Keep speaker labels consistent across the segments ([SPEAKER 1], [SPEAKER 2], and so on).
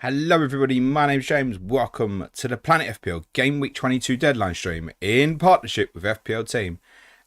[SPEAKER 1] Hello everybody, my name's James. Welcome to the Planet FPL Gameweek 22 Deadline stream in partnership with FPL Team.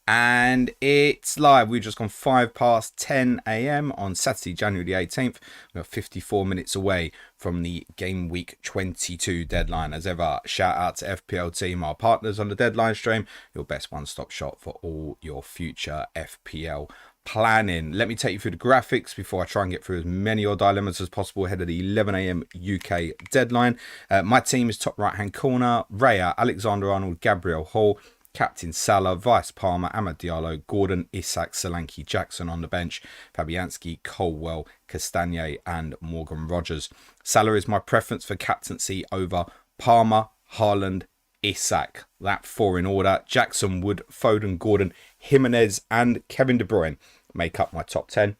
[SPEAKER 1] And it's live. We've just gone 5 past 10 a.m. on Saturday, January the 18th. We're 54 minutes away from the Gameweek 22 deadline. As ever, shout out to FPL Team, our partners on the deadline stream. Your best one-stop shop for all your future FPL planning. Let me take you through the graphics before I try and get through as many of your dilemmas as possible ahead of the 11 a.m. UK deadline. My team is top right hand corner: Raya, Alexander-Arnold, Gabriel Hall, Captain Salah, Vice Palmer, Amad Diallo, Gordon, Isak, Solanke, Jackson on the bench, Fabianski, Colwell, Castagne and Morgan Rogers. Salah is my preference for captaincy over Palmer, Haaland, Isak. That four in order. Jackson, Wood, Foden, Gordon, Jimenez and Kevin De Bruyne make up my top 10.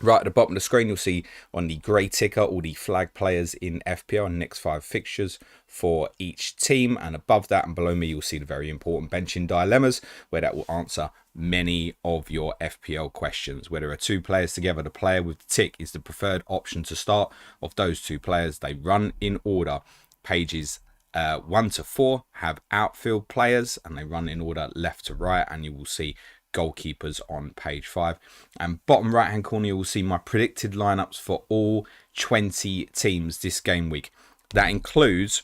[SPEAKER 1] Right at the bottom of the screen, you'll see on the grey ticker all the flag players in FPL and next 5 fixtures for each team. And above that and below me, you'll see the very important benching dilemmas, where that will answer many of your FPL questions. Where there are 2 players together, the player with the tick is the preferred option to start. Of those 2 players, they run in order. Pages 1 to 4 have outfield players and they run in order left to right, and you will see goalkeepers on page 5. And bottom right hand corner, you will see my predicted lineups for all 20 teams this game week. That includes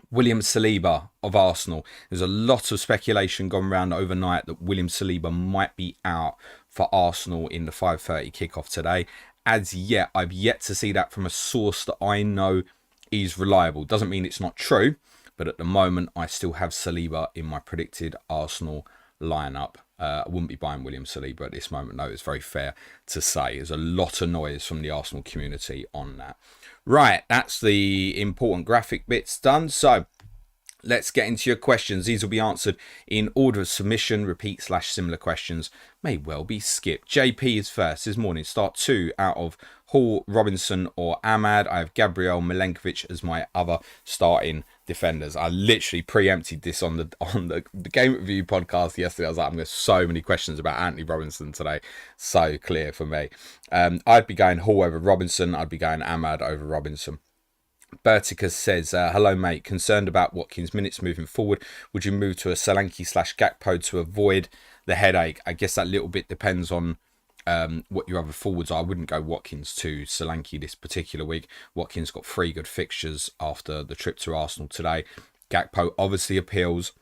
[SPEAKER 1] William Saliba of Arsenal. There's a lot of speculation gone around overnight that William Saliba might be out for Arsenal in the 5:30 kickoff today. As yet, I've yet to see that from a source that I know is reliable. Doesn't mean it's not true, but at the moment I still have Saliba in my predicted Arsenal lineup. I wouldn't be buying William Saliba at this moment, though. It's very fair to say. There's a lot of noise from the Arsenal community on that. Right, that's the important graphic bits done. So let's get into your questions. These will be answered in order of submission. Repeat/similar questions may well be skipped. JP is first this morning. Start 2 out of Hall, Robinson or Ahmad. I have Gabriel Milenkovic as my other starting defenders. I literally preempted this on the Game Review podcast yesterday. I was like, I'm going to so many questions about Anthony Robinson today. So clear for me. I'd be going Hall over Robinson. I'd be going Ahmad over Robinson. Berticus says, hello mate, concerned about Watkins' minutes moving forward. Would you move to a Solanke/Gakpo to avoid the headache? I guess that little bit depends on what your other forwards are. I wouldn't go Watkins to Solanke this particular week. Watkins got 3 good fixtures after the trip to Arsenal today. Gakpo obviously appeals.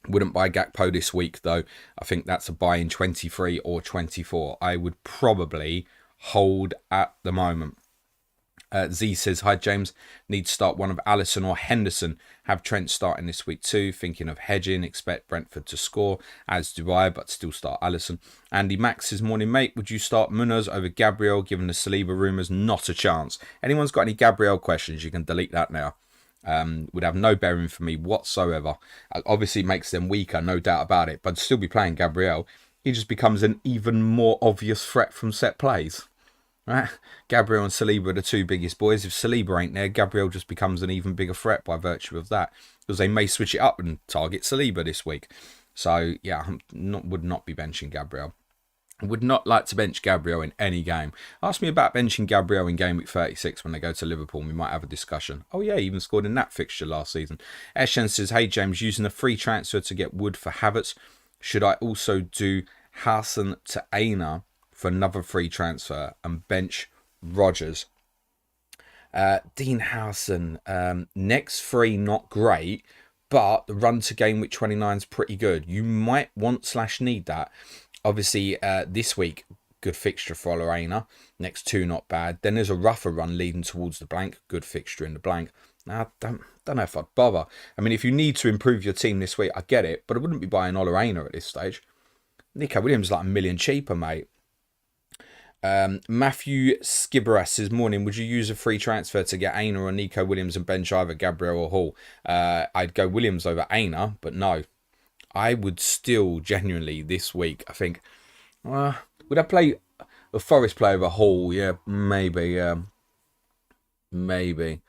[SPEAKER 1] Wouldn't buy Gakpo this week though. I think that's a buy in 23 or 24. I would probably hold at the moment. Z says, hi James, need to start one of Alisson or Henderson. Have Trent starting this week too. Thinking of hedging, expect Brentford to score, as do I, but still start Alisson. Andy Max says, morning mate, would you start Munoz over Gabriel given the Saliba rumours? Not a chance. Anyone's got any Gabriel questions, you can delete that now. Would have no bearing for me whatsoever. Obviously it makes them weaker, no doubt about it, but still be playing Gabriel. He just becomes an even more obvious threat from set plays. Right, Gabriel and Saliba are the 2 biggest boys. If Saliba ain't there, Gabriel just becomes an even bigger threat by virtue of that, because they may switch it up and target Saliba this week. So yeah, would not be benching Gabriel. Would not like to bench Gabriel in any game. Ask me about benching Gabriel in game week 36 when they go to Liverpool. We might have a discussion. Oh yeah, he even scored in that fixture last season. Eshen says, hey James, using a free transfer to get Wood for Havertz, should I also do Hassan to Aina for another free transfer and bench Rodgers? Dean Howson, next 3 not great, but the run to game week 29 is pretty good. You might want/need that. Obviously this week good fixture for Lorena, next 2 not bad, then there's a rougher run leading towards the blank, good fixture in the blank. Now I don't know if I'd bother. I mean, if you need to improve your team this week, I get it, but I wouldn't be buying Lorena at this stage. Nico Williams is like $1 million cheaper, mate. Matthew Skibberas says, morning, would you use a free transfer to get Aina or Nico Williams and bench either Gabriel or Hall? I'd go Williams over Aina, but no. I would still genuinely this week, I think, would I play a Forest player over Hall? Yeah, maybe. Maybe.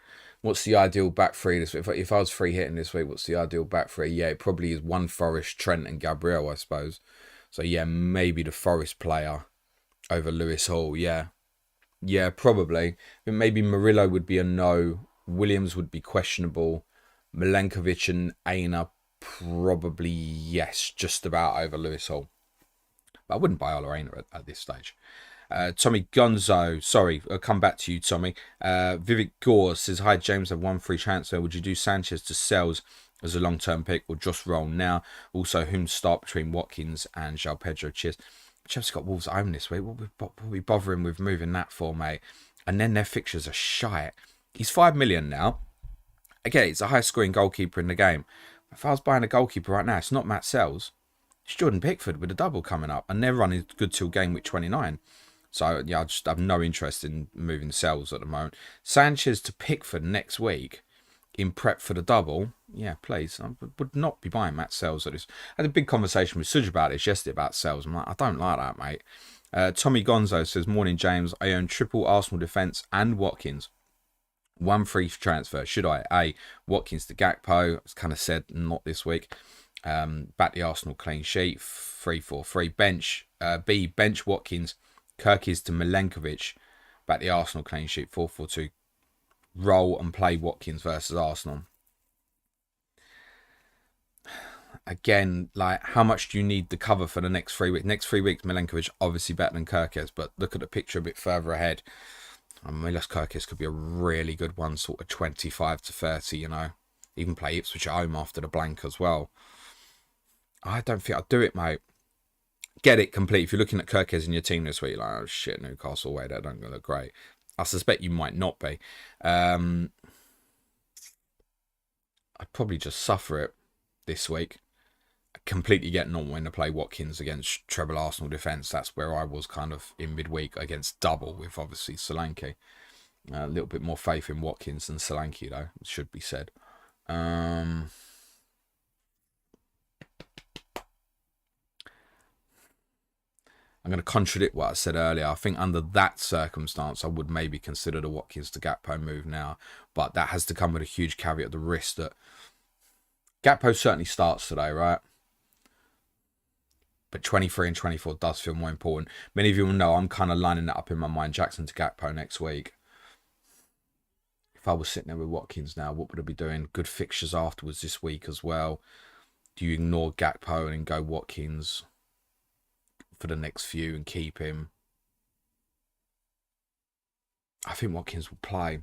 [SPEAKER 1] What's the ideal back 3 this week? If I was free hitting this week, what's the ideal back 3? Yeah, it probably is 1 Forest, Trent and Gabriel, I suppose. So yeah, maybe the Forest player over Lewis Hall, yeah. Yeah, probably. But maybe Murillo would be a no. Williams would be questionable. Milenkovic and Aina probably yes, just about over Lewis Hall. But I wouldn't buy Ola Aina at this stage. Tommy Gonzo, sorry, I'll come back to you, Tommy. Vivek Gore says, hi, James, I've one free transfer. Would you do Sanchez to Sells as a long-term pick or just roll now? Also, whom start between Watkins and João Pedro? Cheers. Chelsea's got Wolves at home this week. What are we bothering with moving that for, mate? And then their fixtures are shite. He's 5 million now. Again, it's the highest scoring goalkeeper in the game. If I was buying a goalkeeper right now, it's not Matt Sells. It's Jordan Pickford with a double coming up. And their run is good till game week 29. So, yeah, I just have no interest in moving Sells at the moment. Sanchez to Pickford next week in prep for the double. Yeah, please. I would not be buying Matt Sells at this. I had a big conversation with Suj about this yesterday about Sells. I'm like, I don't like that, mate. Tommy Gonzo says, morning, James. I own triple Arsenal defence and Watkins. One free transfer. Should I? A, Watkins to Gakpo. It's kind of said not this week. Back the Arsenal clean sheet. 3-4-3. Bench. B, bench Watkins. Kirkies to Milenkovic, back the Arsenal clean sheet, 4-4-2. Roll and play Watkins versus Arsenal. Again, like, how much do you need the cover for the next 3 weeks? Next 3 weeks, Milenkovic obviously better than Kirkies, but look at the picture a bit further ahead. I mean, Milos Kirkies could be a really good one, sort of 25 to 30, you know. Even play Ipswich at home after the blank as well. I don't think I'd do it, mate. Get it complete. If you're looking at Kirkies in your team this week, you're like, oh shit, Newcastle away, they don't look great. I suspect you might not be. I'd probably just suffer it this week. I completely getting on when to play Watkins against treble Arsenal defence. That's where I was kind of in midweek against double with obviously Solanke. A little bit more faith in Watkins than Solanke though, it should be said. I'm going to contradict what I said earlier. I think under that circumstance, I would maybe consider the Watkins to Gakpo move now. But that has to come with a huge caveat, the risk that Gakpo certainly starts today, right? But 23 and 24 does feel more important. Many of you will know I'm kind of lining that up in my mind. Jackson to Gakpo next week. If I was sitting there with Watkins now, what would I be doing? Good fixtures afterwards this week as well. Do you ignore Gakpo and go Watkins for the next few and keep him? I think Watkins will play.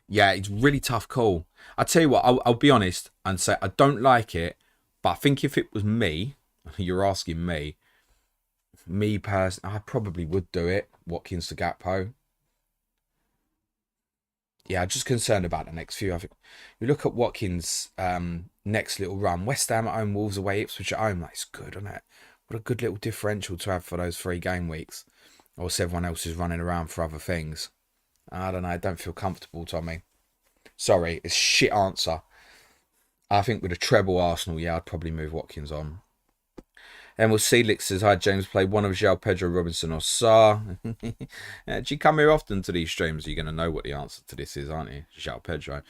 [SPEAKER 1] Yeah, it's really tough call. I tell you what, I'll be honest and say I don't like it, but I think if it was me, you're asking me personally, I probably would do it. Watkins to Gakpo. Yeah, I'm just concerned about the next few. I think you look at Watkins' next little run. West Ham at home, Wolves away, Ipswich at home. That's good, isn't it? What a good little differential to have for those 3 game weeks. Whilst everyone else is running around for other things. I don't know. I don't feel comfortable, Tommy. Sorry, it's a shit answer. I think with a treble Arsenal, yeah, I'd probably move Watkins on. And we'll see. Lick says, hi, James, played one of João Pedro, Robinson or Sarr. Do you come here often to these streams? You're going to know what the answer to this is, aren't you? João Pedro.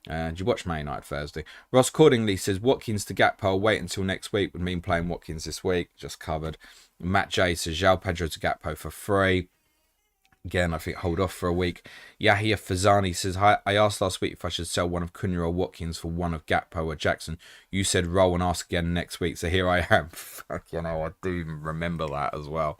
[SPEAKER 1] Do you watch Man United Thursday? Ross Cordingly says, Watkins to Gakpo, wait until next week. Would mean playing Watkins this week. Just covered. Matt J says, João Pedro to Gakpo for free. Again, I think hold off for a week. Yahya Fazani says, hi, I asked last week if I should sell one of Cunha or Watkins for one of Gakpo or Jackson. You said roll and ask again next week. So here I am. Fuck, you know, I do remember that as well.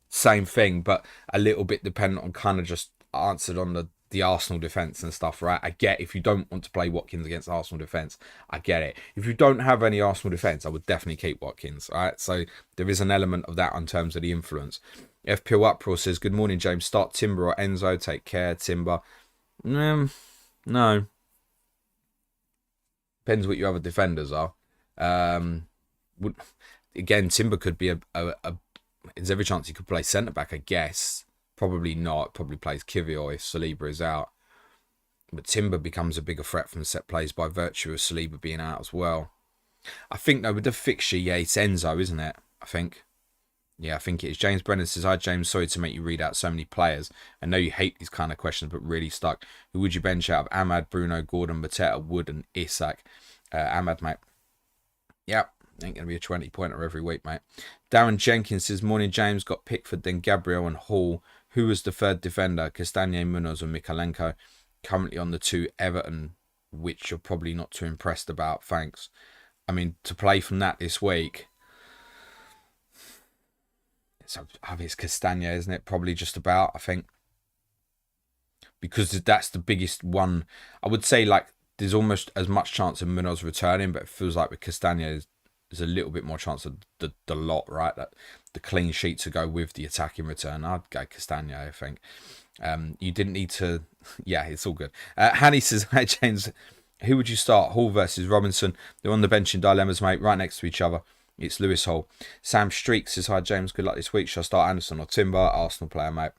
[SPEAKER 1] Same thing, but a little bit dependent on kind of just answered on the Arsenal defence and stuff, right? I get if you don't want to play Watkins against Arsenal defence, I get it. If you don't have any Arsenal defence, I would definitely keep Watkins, right? So there is an element of that in terms of the influence. FPL Uproar says, good morning, James. Start Timber or Enzo. Take care, Timber. No. Depends what your other defenders are. Again, Timber could be there's every chance he could play centre-back, I guess. Probably not. Probably plays Kivior if Saliba is out. But Timber becomes a bigger threat from set plays by virtue of Saliba being out as well. I think, though, with the fixture, yeah, it's Enzo, isn't it? I think. Yeah, I think it is. James Brennan says, hi, James. Sorry to make you read out so many players. I know you hate these kind of questions, but really stuck. Who would you bench out of Ahmad, Bruno, Gordon, Mateta, Wood, and Isak? Ahmad, mate. Yeah, Ain't going to be a 20-pointer every week, mate. Darren Jenkins says, morning, James. Got Pickford, then Gabriel and Hall. Who was the third defender? Castagne, Munoz or Mikalenko? Currently on the 2 Everton, which you're probably not too impressed about. Thanks. I mean, to play from that this week, it's Castagne, isn't it? Probably just about, I think. Because that's the biggest one. I would say, like, there's almost as much chance of Munoz returning, but it feels like with Castagne, there's a little bit more chance of the lot, right? That the clean sheet to go with the attacking return. I'd go Castagne, I think. You didn't need to... Yeah, it's all good. Hanny says, hi, James. Who would you start? Hall versus Robinson. They're on the bench in dilemmas, mate, right next to each other. It's Lewis Hall. Sam Streak says, hi, James. Good luck this week. Should I start Anderson or Timber? Arsenal player, mate.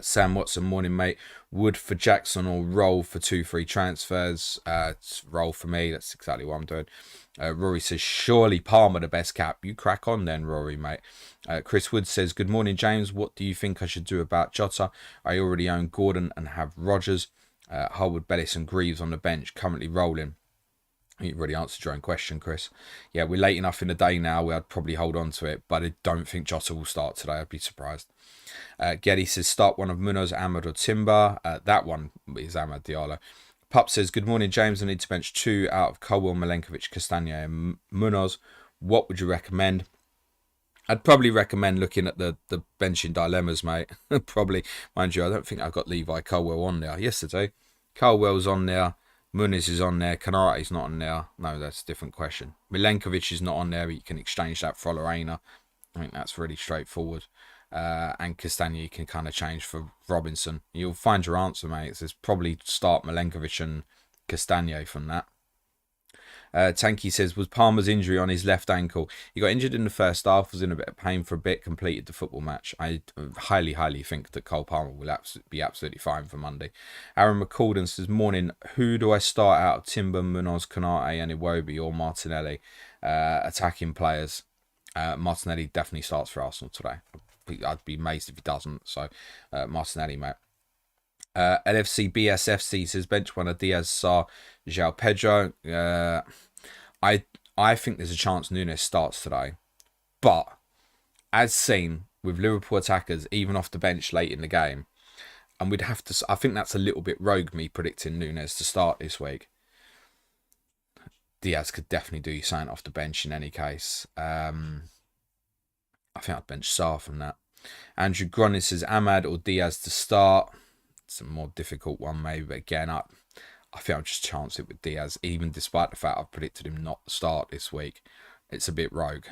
[SPEAKER 1] Sam Watson, morning, mate. Wood for Jackson or Roll for 2 free transfers? It's Roll for me. That's exactly what I'm doing. Rory says, surely Palmer the best cap. You crack on then, Rory, mate. Chris Wood says, good morning, James. What do you think I should do about Jota? I already own Gordon and have Rodgers. Harwood, Bellis and Greaves on the bench, currently rolling. You already answered your own question, Chris. Yeah, we're late enough in the day now where I'd probably hold on to it, but I don't think Jota will start today. I'd be surprised. Getty says, start one of Munoz, Ahmad or Timber. That one is Ahmad Diallo. Pup says, good morning, James. I need to bench 2 out of Colwell, Milenkovic, Castagne and Munoz. What would you recommend? I'd probably recommend looking at the benching dilemmas, mate. Probably. Mind you, I don't think I've got Levi Colwell on there. Yesterday, Colwell's on there. Muniz is on there. Canate's not on there. No, that's a different question. Milenkovic is not on there, but you can exchange that for Lorena. I think that's really straightforward. And Castagne you can kind of change for Robinson. You'll find your answer, mate. It says probably start Milenkovic and Castagne from that. Tanky says, was Palmer's injury on his left ankle? He got injured in the first half, was in a bit of pain for a bit, completed the football match. I highly think that Cole Palmer will be absolutely fine for Monday. Aaron McCalden says, morning, who do I start out of Timber, Munoz, Canate and Iwobi or Martinelli? Attacking players. Martinelli definitely starts for Arsenal today. I'd be amazed if he doesn't. So, Martinelli, mate. LFC BSFC says, bench one of Diaz, Sarr, João Pedro. I think there's a chance Nunes starts today. But, as seen with Liverpool attackers, even off the bench late in the game, and we'd have to... I think that's a little bit rogue, me predicting Nunes to start this week. Diaz could definitely do something off the bench in any case. I think I'd bench Sarr from that. Andrew Gronin says, Ahmad or Diaz to start. It's a more difficult one, maybe. But again, I think I'll just chance it with Diaz, even despite the fact I've predicted him not to start this week. It's a bit rogue.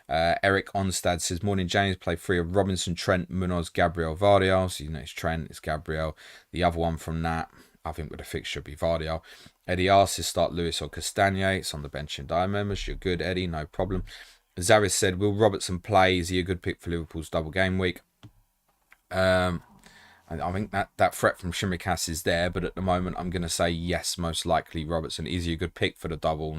[SPEAKER 1] Eric Onstad says, morning, James. Play 3 of Robinson, Trent, Munoz, Gabriel, Vardiol. So, you know, it's Trent, it's Gabriel. The other one from that, I think with a fixture would be Vardiol. Eddie R says, start Lewis or Castagne. It's on the bench in Diamemas. You're good, Eddie, no problem. Zaris said, will Robertson play? Is he a good pick for Liverpool's double game week? I think that threat from Shimikas is there, but at the moment I'm going to say yes, most likely Robertson. Is he a good pick for the double?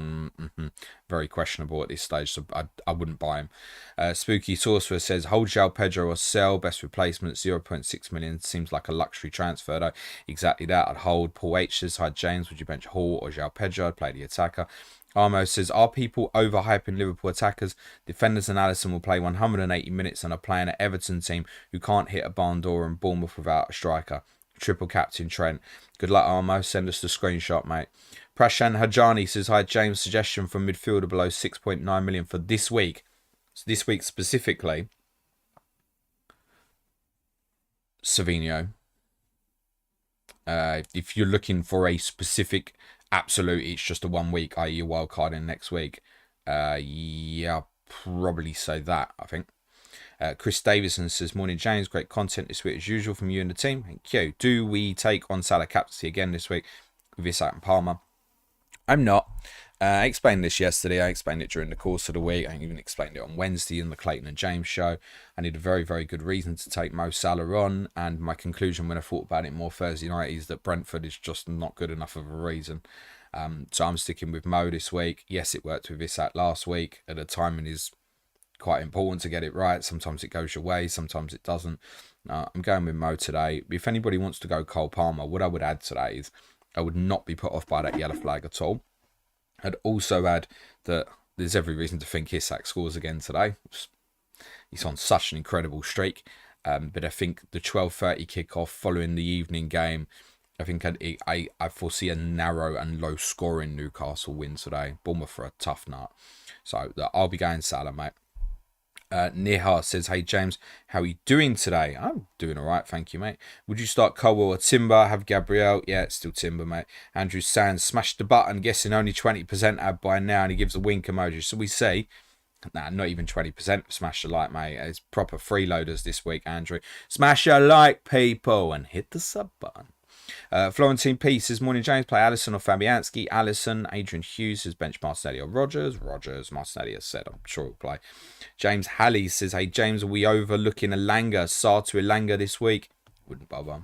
[SPEAKER 1] Very questionable at this stage, so I wouldn't buy him. Spooky Sorcerer says, hold João Pedro or sell, best replacement, 0.6 million. Seems like a luxury transfer though. Exactly that, I'd hold. Paul H says, hi James, would you bench Hall or João Pedro? I'd play the attacker. Armo says, are people overhyping Liverpool attackers? Defenders and Alisson will play 180 minutes and are playing an Everton team who can't hit a barn door and Bournemouth without a striker. Triple captain Trent. Good luck, Armo. Send us the screenshot, mate. Prashan Hajani says, hi, James. Suggestion from midfielder below 6.9 million for this week. So this week specifically, Savinho. If you're looking for a specific absolute, it's just a 1 week, i.e. a wild card in next week. Yeah, I'll probably say that, I think. Chris Davison says, morning James, great content this week as usual from you and the team. Thank you. Do we take on Salah captaincy again this week with Isak and Palmer? I'm not. I explained this yesterday. I explained it during the course of the week. I even explained it on Wednesday in the Clayton and James show. I need a very, very good reason to take Mo Salah on. And my conclusion when I thought about it more Thursday night is that Brentford is just not good enough of a reason. So I'm sticking with Mo this week. Yes, it worked with Isak last week. The timing is quite important to get it right. Sometimes it goes your way. Sometimes it doesn't. I'm going with Mo today. If anybody wants to go Cole Palmer, what I would add today is I would not be put off by that yellow flag at all. I'd also add that there's every reason to think Isak scores again today. He's on such an incredible streak. But I think the 12:30 kickoff following the evening game, I think I foresee a narrow and low scoring Newcastle win today. Bournemouth for a tough nut. So I'll be going Salah, mate. Nihar says, hey James, how are you doing today? I'm doing alright, thank you, mate. Would you start Colwell or Timber? Have Gabriel? Yeah, it's still Timber, mate. Andrew Sands smashed the button, guessing only 20% ad by now, and he gives a wink emoji. So we see, nah, not even 20%. Smash the like, mate. It's proper freeloaders this week, Andrew. Smash a like, people, and hit the sub button. Florentine P says, morning James, play Allison or Fabianski. Allison. Adrian Hughes says, bench Martinelli or Rogers. Martinelli has said, I'm sure he'll play. James Halley says, hey James, are we overlooking Elanga, Sarr to Elanga this week? Wouldn't bother.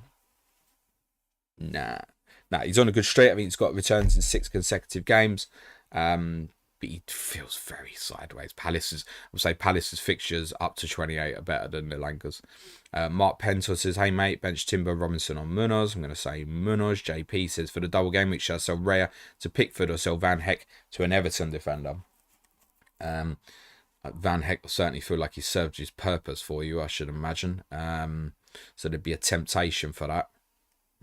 [SPEAKER 1] Nah, he's on a good streak. I mean, he's got returns in 6 consecutive games. But he feels very sideways. Palace's fixtures up to 28 are better than Elanga's. Mark Pentor says, hey mate, bench Timber, Robinson on Munoz. I'm going to say Munoz. JP says, for the double game week, shall I sell Raya to Pickford or sell Van Heck to an Everton defender? Van Heck will certainly feel like he served his purpose for you, I should imagine. So there'd be a temptation for that.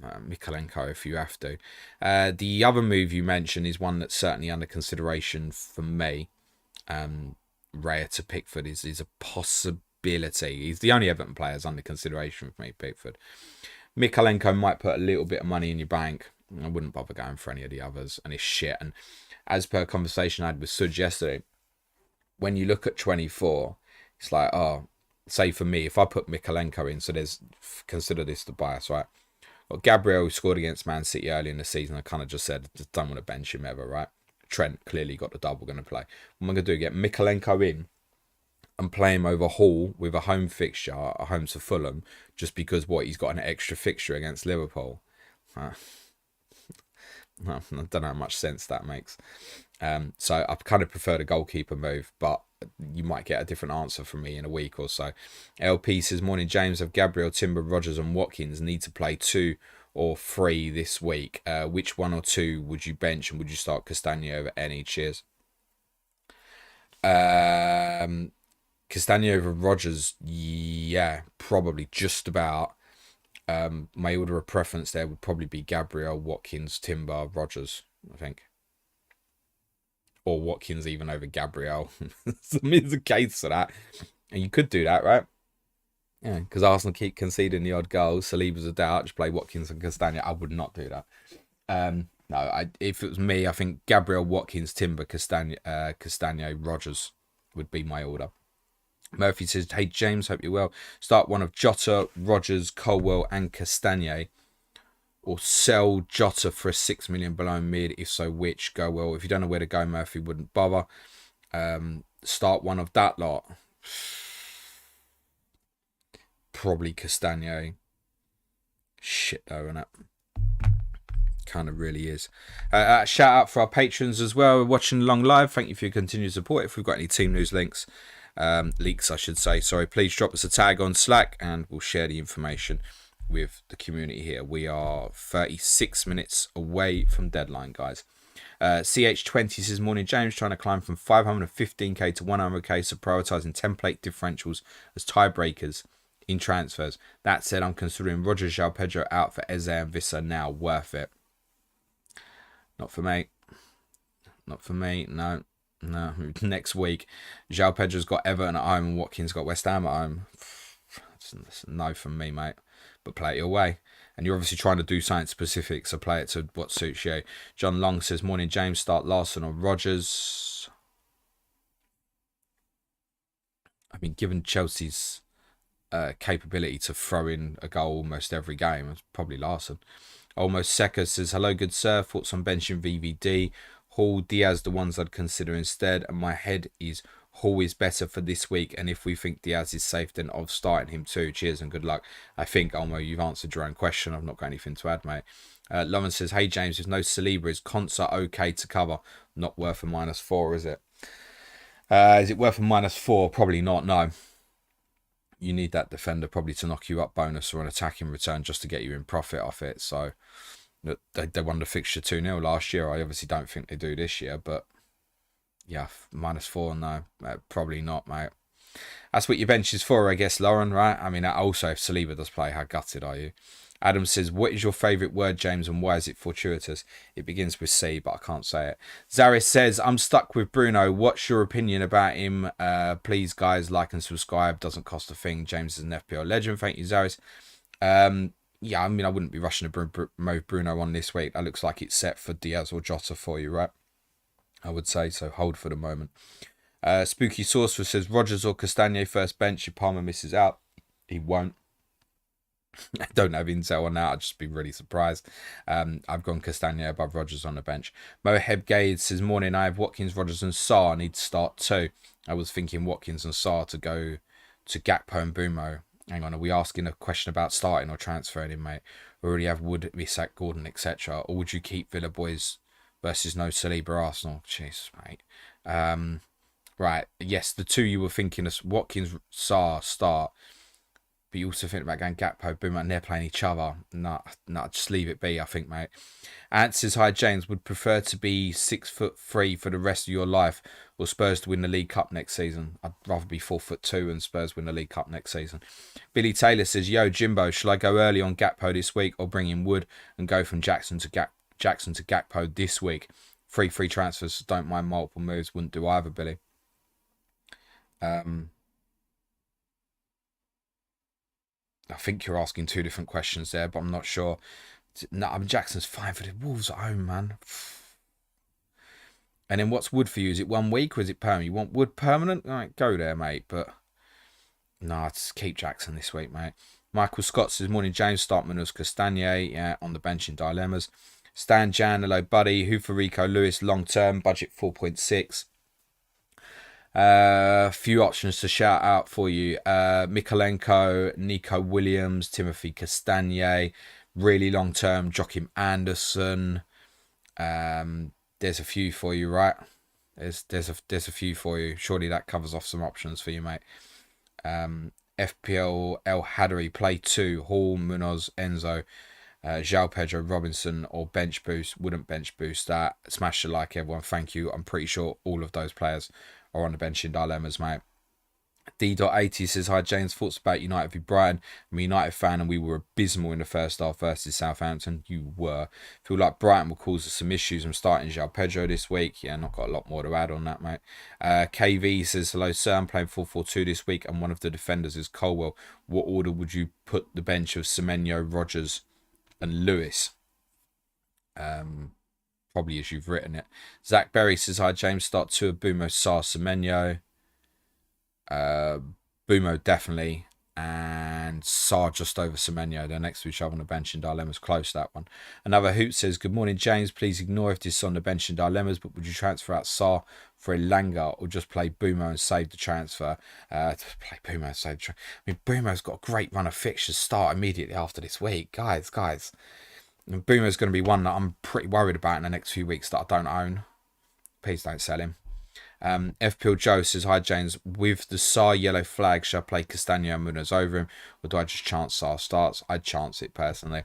[SPEAKER 1] Mikalenko if you have to. The other move you mentioned is one that's certainly under consideration for me. Raya to Pickford is a possibility. He's the only Everton player under consideration for me, Pickford. Mikalenko might put a little bit of money in your bank. I wouldn't bother going for any of the others, and it's shit. And as per a conversation I had with Suj yesterday, when you look at 24, it's like, oh, say for me, if I put Mikalenko in, so consider this the bias, right? Well, Gabriel scored against Man City early in the season. I kind of just said, just don't want to bench him ever, right? Trent clearly got the double going to play. What I'm going to do, get Mikalenko in and play him over Hall with a home fixture, a home to Fulham, just because he's got an extra fixture against Liverpool. I don't know how much sense that makes. So I kind of prefer the goalkeeper move, but you might get a different answer from me in a week or so. LP says, morning James, have Gabriel, Timber, Rogers and Watkins need to play 2 or 3 this week. Which 1 or 2 would you bench, and would you start Castagna over any? Cheers. Castagna over Rogers, yeah, probably just about. My order of preference there would probably be Gabriel, Watkins, Timber, Rogers, I think. Or Watkins even over Gabriel. There's a case for that. And you could do that, right? Yeah, because Arsenal keep conceding the odd goal. Saliba's a doubt. Just play Watkins and Castagna. I would not do that. No, if it was me, I think Gabriel, Watkins, Timber, Castagna, Rogers would be my order. Murphy says, hey James, hope you're well. Start one of Jota, Rogers, Colwell and Castagna. Or sell Jota for a 6 million below mid. If so, which? Go well. If you don't know where to go, Murphy wouldn't bother. Start one of that lot. Probably Castagna. Shit though, isn't it? Kind of really is. Shout out for our patrons as well. We're watching along live. Thank you for your continued support. If we've got any team news leaks, I should say. Sorry, please drop us a tag on Slack and we'll share the information with the community here. We are 36 minutes away from deadline, guys. CH20 says, morning James, trying to climb from 515k to 100k, so prioritising template differentials as tiebreakers in transfers. That said, I'm considering Roger, João Pedro out for Eze and Vissa now. Worth it? Not for me. Not for me. No. Next week, João Pedro's got Everton at home and Watkins got West Ham at home. It's no from me, mate. But play it your way. And you're obviously trying to do something specific, so play it to what suits you. John Long says, morning James, start Larson or Rodgers. I mean, given Chelsea's capability to throw in a goal almost every game, it's probably Larson. Almost Seca says, hello good sir, thoughts on benching VVD. Hall, Diaz, the ones I'd consider instead. And my head is Hall is better for this week, and if we think Diaz is safe, then of starting him too. Cheers and good luck. I think, Olmo, you've answered your own question. I've not got anything to add, mate. Lauren says, hey James, if no Saliba, is Konsa okay to cover? Not worth a -4, is it? Is it worth a -4? Probably not, no. You need that defender probably to knock you up bonus or an attacking return just to get you in profit off it. So they won the fixture 2-0 last year. I obviously don't think they do this year, but Yeah, -4, no. Probably not, mate. That's what your bench is for, I guess, Lauren, right? I mean, also, if Saliba does play, how gutted are you? Adam says, what is your favourite word, James, and why is it fortuitous? It begins with C, but I can't say it. Zaris says, I'm stuck with Bruno. What's your opinion about him? Please, guys, like and subscribe. Doesn't cost a thing. James is an FPL legend. Thank you, Zaris. Yeah, I mean, I wouldn't be rushing to move Bruno on this week. That looks like it's set for Diaz or Jota for you, right? I would say so. Hold for the moment. Spooky Sorcerer says, Rodgers or Castagne first bench if Palmer misses out. He won't. I don't have intel on that. I'd just be really surprised. I've gone Castagne above Rodgers on the bench. Moheb Gade says, morning, I have Watkins, Rodgers and Sarr. I need to start too. I was thinking Watkins and Sarr to go to Gakpo and Bumo. Hang on, are we asking a question about starting or transferring him, mate? We already have Wood, Misak, Gordon, etc. Or would you keep Villa Boys versus no Saliba Arsenal? Jeez, mate. Right, yes, the two you were thinking of Watkins, Sarr, start. But you also think about going Gakpo, Bumo, and they're playing each other. Nah, just leave it be, I think, mate. Ant says, hi, James. Would prefer to be 6'3" for the rest of your life or Spurs to win the League Cup next season? I'd rather be 4'2" and Spurs win the League Cup next season. Billy Taylor says, yo, Jimbo, shall I go early on Gakpo this week or bring in Wood and go from Jackson to Gakpo this week? Free transfers, don't mind multiple moves. Wouldn't do either, Billy. I think you're asking two different questions there, but I'm not sure. No, I mean, Jackson's fine for the Wolves at home, man. And then what's Wood for you? Is it 1 week or is it permanent? You want Wood permanent? All right, go there, mate. But no, just keep Jackson this week, mate. Michael Scott says, morning, James. Start Munoz Castagne, yeah, on the bench in dilemmas. Stan Jan, hello, buddy. Who for Rico Lewis, long term, budget 4.6. Few options to shout out for you. Mikolenko, Nico Williams, Timothy Castagne, really long term, Joachim Anderson. There's a few for you, right? There's a few for you. Surely that covers off some options for you, mate. FPL El Hadari, play 2, Hall, Munoz, Enzo, João Pedro, Robinson, or bench boost. Wouldn't bench boost that. Smash the like, everyone. Thank you. I'm pretty sure all of those players are on the bench in dilemmas, mate. D.80 says, hi, James. Thoughts about United v Brighton? I'm a United fan and we were abysmal in the first half versus Southampton. You were. Feel like Brighton will cause us some issues. I'm starting João Pedro this week. Yeah, not got a lot more to add on that, mate. KV says, hello, sir. I'm playing 4-4-2 this week and one of the defenders is Colwell. What order would you put the bench of Semenyo, Rodgers and Lewis? Probably as you've written it. Zach Berry says, hi, James. Start 2 of Bumo, Sarr, Semenyo. Bumo definitely, and Sarr just over Semenyo. They're next to each other on the bench in dilemmas. Close, that one. Another Hoot says, good morning, James. Please ignore if this is on the bench in dilemmas, but would you transfer out Sarr for Elanga or just play Bumo and save the transfer? Play Bumo and save the transfer. I mean, Bumo's got a great run of fixtures start immediately after this week. Guys. And Bumo's going to be one that I'm pretty worried about in the next few weeks that I don't own. Please don't sell him. FPL Joe says, hi, James. With the Sarr yellow flag, shall I play Castagne and Munoz over him, or do I just chance Sarr starts? I'd chance it personally.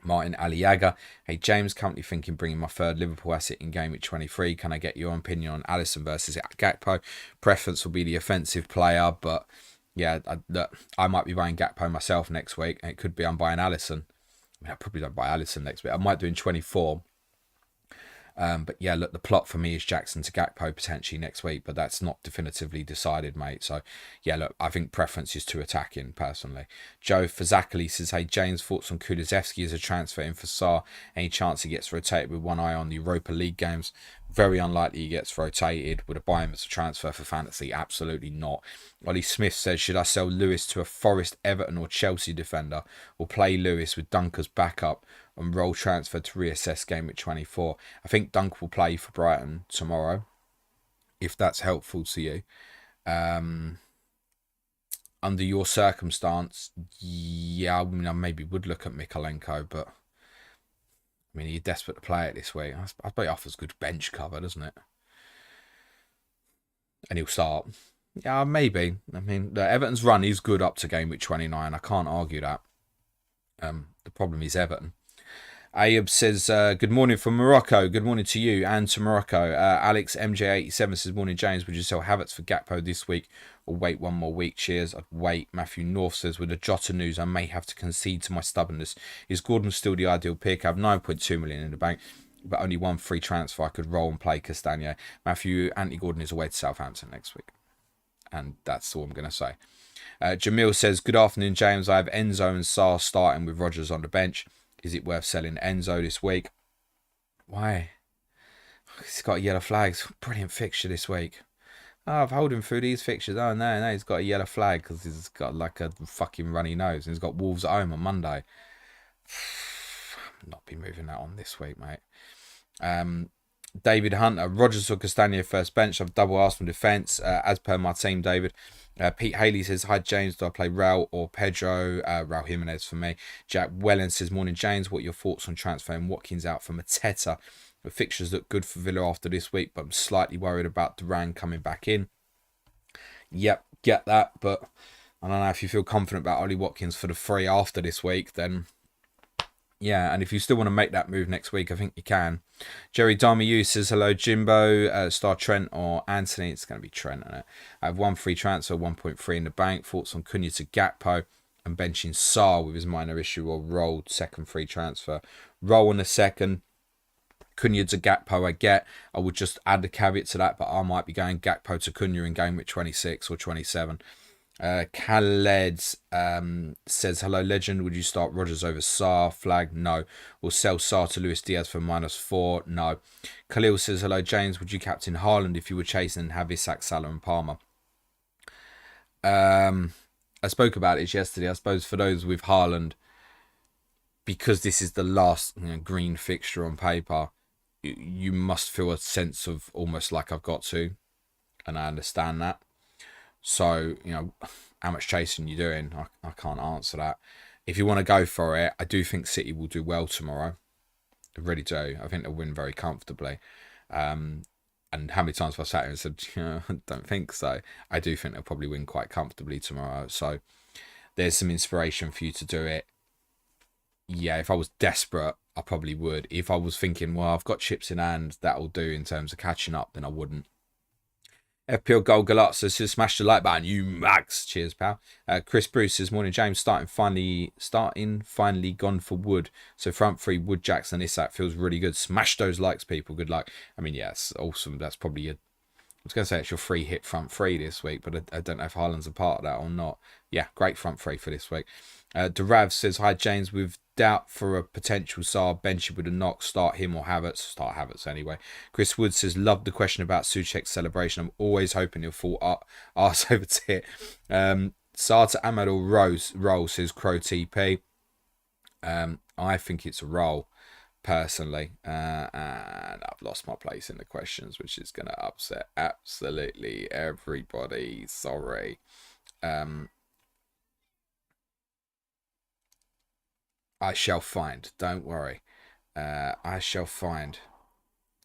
[SPEAKER 1] Martin Aliaga, hey, James, currently thinking bringing my third Liverpool asset in game week 23. Can I get your opinion on Alisson versus Gakpo? Preference will be the offensive player, but yeah, I might be buying Gakpo myself next week, and it could be I'm buying Alisson. I mean, I probably don't buy Alisson next week. I might do in 24. But yeah, look, the plot for me is Jackson to Gakpo potentially next week, but that's not definitively decided, mate. So yeah, look, I think preference is to attacking personally. Joe Fazakali says, hey, James, thoughts on Kulusevski as a transfer in for Sarr? Any chance he gets rotated with one eye on the Europa League games? Very unlikely he gets rotated. Would I buy him as a transfer for fantasy? Absolutely not. Ollie Smith says, should I sell Lewis to a Forest, Everton or Chelsea defender, or play Lewis with Dunker's backup and roll transfer to reassess game week 24? I think Dunk will play for Brighton tomorrow, if that's helpful to you. Under your circumstance, yeah, I mean, I maybe would look at Mikolenko, but I mean, you're desperate to play it this week. I bet it offers good bench cover, doesn't it? And he'll start. Yeah, maybe. I mean, the Everton's run is good up to game week 29. I can't argue that. The problem is Everton. Ayub says, good morning from Morocco. Good morning to you and to Morocco. Alex MJ87 says, morning, James. Would you sell Havertz for Gakpo this week or wait one more week? Cheers. I'd wait. Matthew North says, with the Jota news, I may have to concede to my stubbornness. Is Gordon still the ideal pick? I have 9.2 million in the bank, but only one free transfer. I could roll and play Castagna. Matthew, Anthony Gordon is away to Southampton next week. And that's all I'm going to say. Jamil says, good afternoon, James. I have Enzo and Sarr starting with Rodgers on the bench. Is it worth selling Enzo this week? Why? He's got yellow flags. Brilliant fixture this week. Oh, I've held him through these fixtures. Oh, no, he's got a yellow flag because he's got like a fucking runny nose. And he's got Wolves at home on Monday. Not be moving that on this week, mate. David Hunter, Rodgers or Castagna first bench. I've double Arsenal defence as per my team, David. Pete Haley says, hi James, do I play Raul or Pedro? Raul Jimenez for me. Jack Wellen says, morning James, what are your thoughts on transferring Watkins out for Mateta? The fixtures look good for Villa after this week, but I'm slightly worried about Duran coming back in. Yep, get that, but I don't know if you feel confident about Ollie Watkins for the free after this week, then yeah, and if you still want to make that move next week, I think you can. Jerry Damiu says, hello, Jimbo. Star Trent or Anthony? It's going to be Trent, isn't it? I have one free transfer, 1.3 in the bank. Thoughts on Cunha to Gakpo and benching Sarr with his minor issue or rolled second free transfer. Roll on the second. Cunha to Gakpo I get. I would just add the caveat to that, but I might be going Gakpo to Cunha in Gameweek 26 or 27. Khaled says, hello legend, would you start Rodgers over Sarr? Flag, no. Or sell Sarr to Luis Diaz for -4? No. Khalil says, hello James, would you captain Haaland if you were chasing and have Isak, Salah and Palmer? I spoke about it yesterday. I suppose for those with Haaland, because this is the last green fixture on paper, you must feel a sense of almost like I've got to, and I understand that. So, how much chasing you're doing, I can't answer that. If you want to go for it, I do think City will do well tomorrow. I really do. I think they'll win very comfortably. And how many times have I sat here and said, I don't think so. I do think they'll probably win quite comfortably tomorrow. So there's some inspiration for you to do it. Yeah, if I was desperate, I probably would. If I was thinking, well, I've got chips in hand, that'll do in terms of catching up, then I wouldn't. FPL Gold Galot says, smash the like button, you mags. Cheers, pal. Chris Bruce says, morning, James. Starting finally gone for Wood. So front three, Wood, Jackson, Isak feels really good. Smash those likes, people. Good luck. I mean, yes, awesome. That's probably I was going to say it's your free hit front three this week, but I don't know if Haaland's a part of that or not. Yeah, great front three for this week. Darav says, hi, James. With doubt for a potential Sarr, bench with a knock, start him or Havertz. Start Havertz anyway. Chris Wood says, love the question about Souček's celebration. I'm always hoping he'll fall arse over tit. Sarr to Ahmad or roll, says Crow TP. I think it's a roll, personally. And I've lost my place in the questions, which is going to upset absolutely everybody. Sorry. I shall find. Don't worry. I shall find.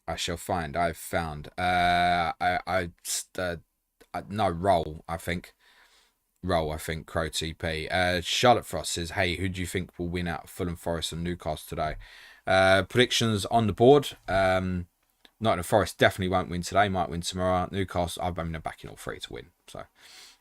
[SPEAKER 1] I've found. No, roll. I think. Roll. I think. Crow TP. Charlotte Frost says, "Hey, who do you think will win out of Fulham, Forest, and Newcastle today?" Predictions on the board. Nottingham Forest definitely won't win today. Might win tomorrow. Newcastle. I mean, they're backing all three to win. So.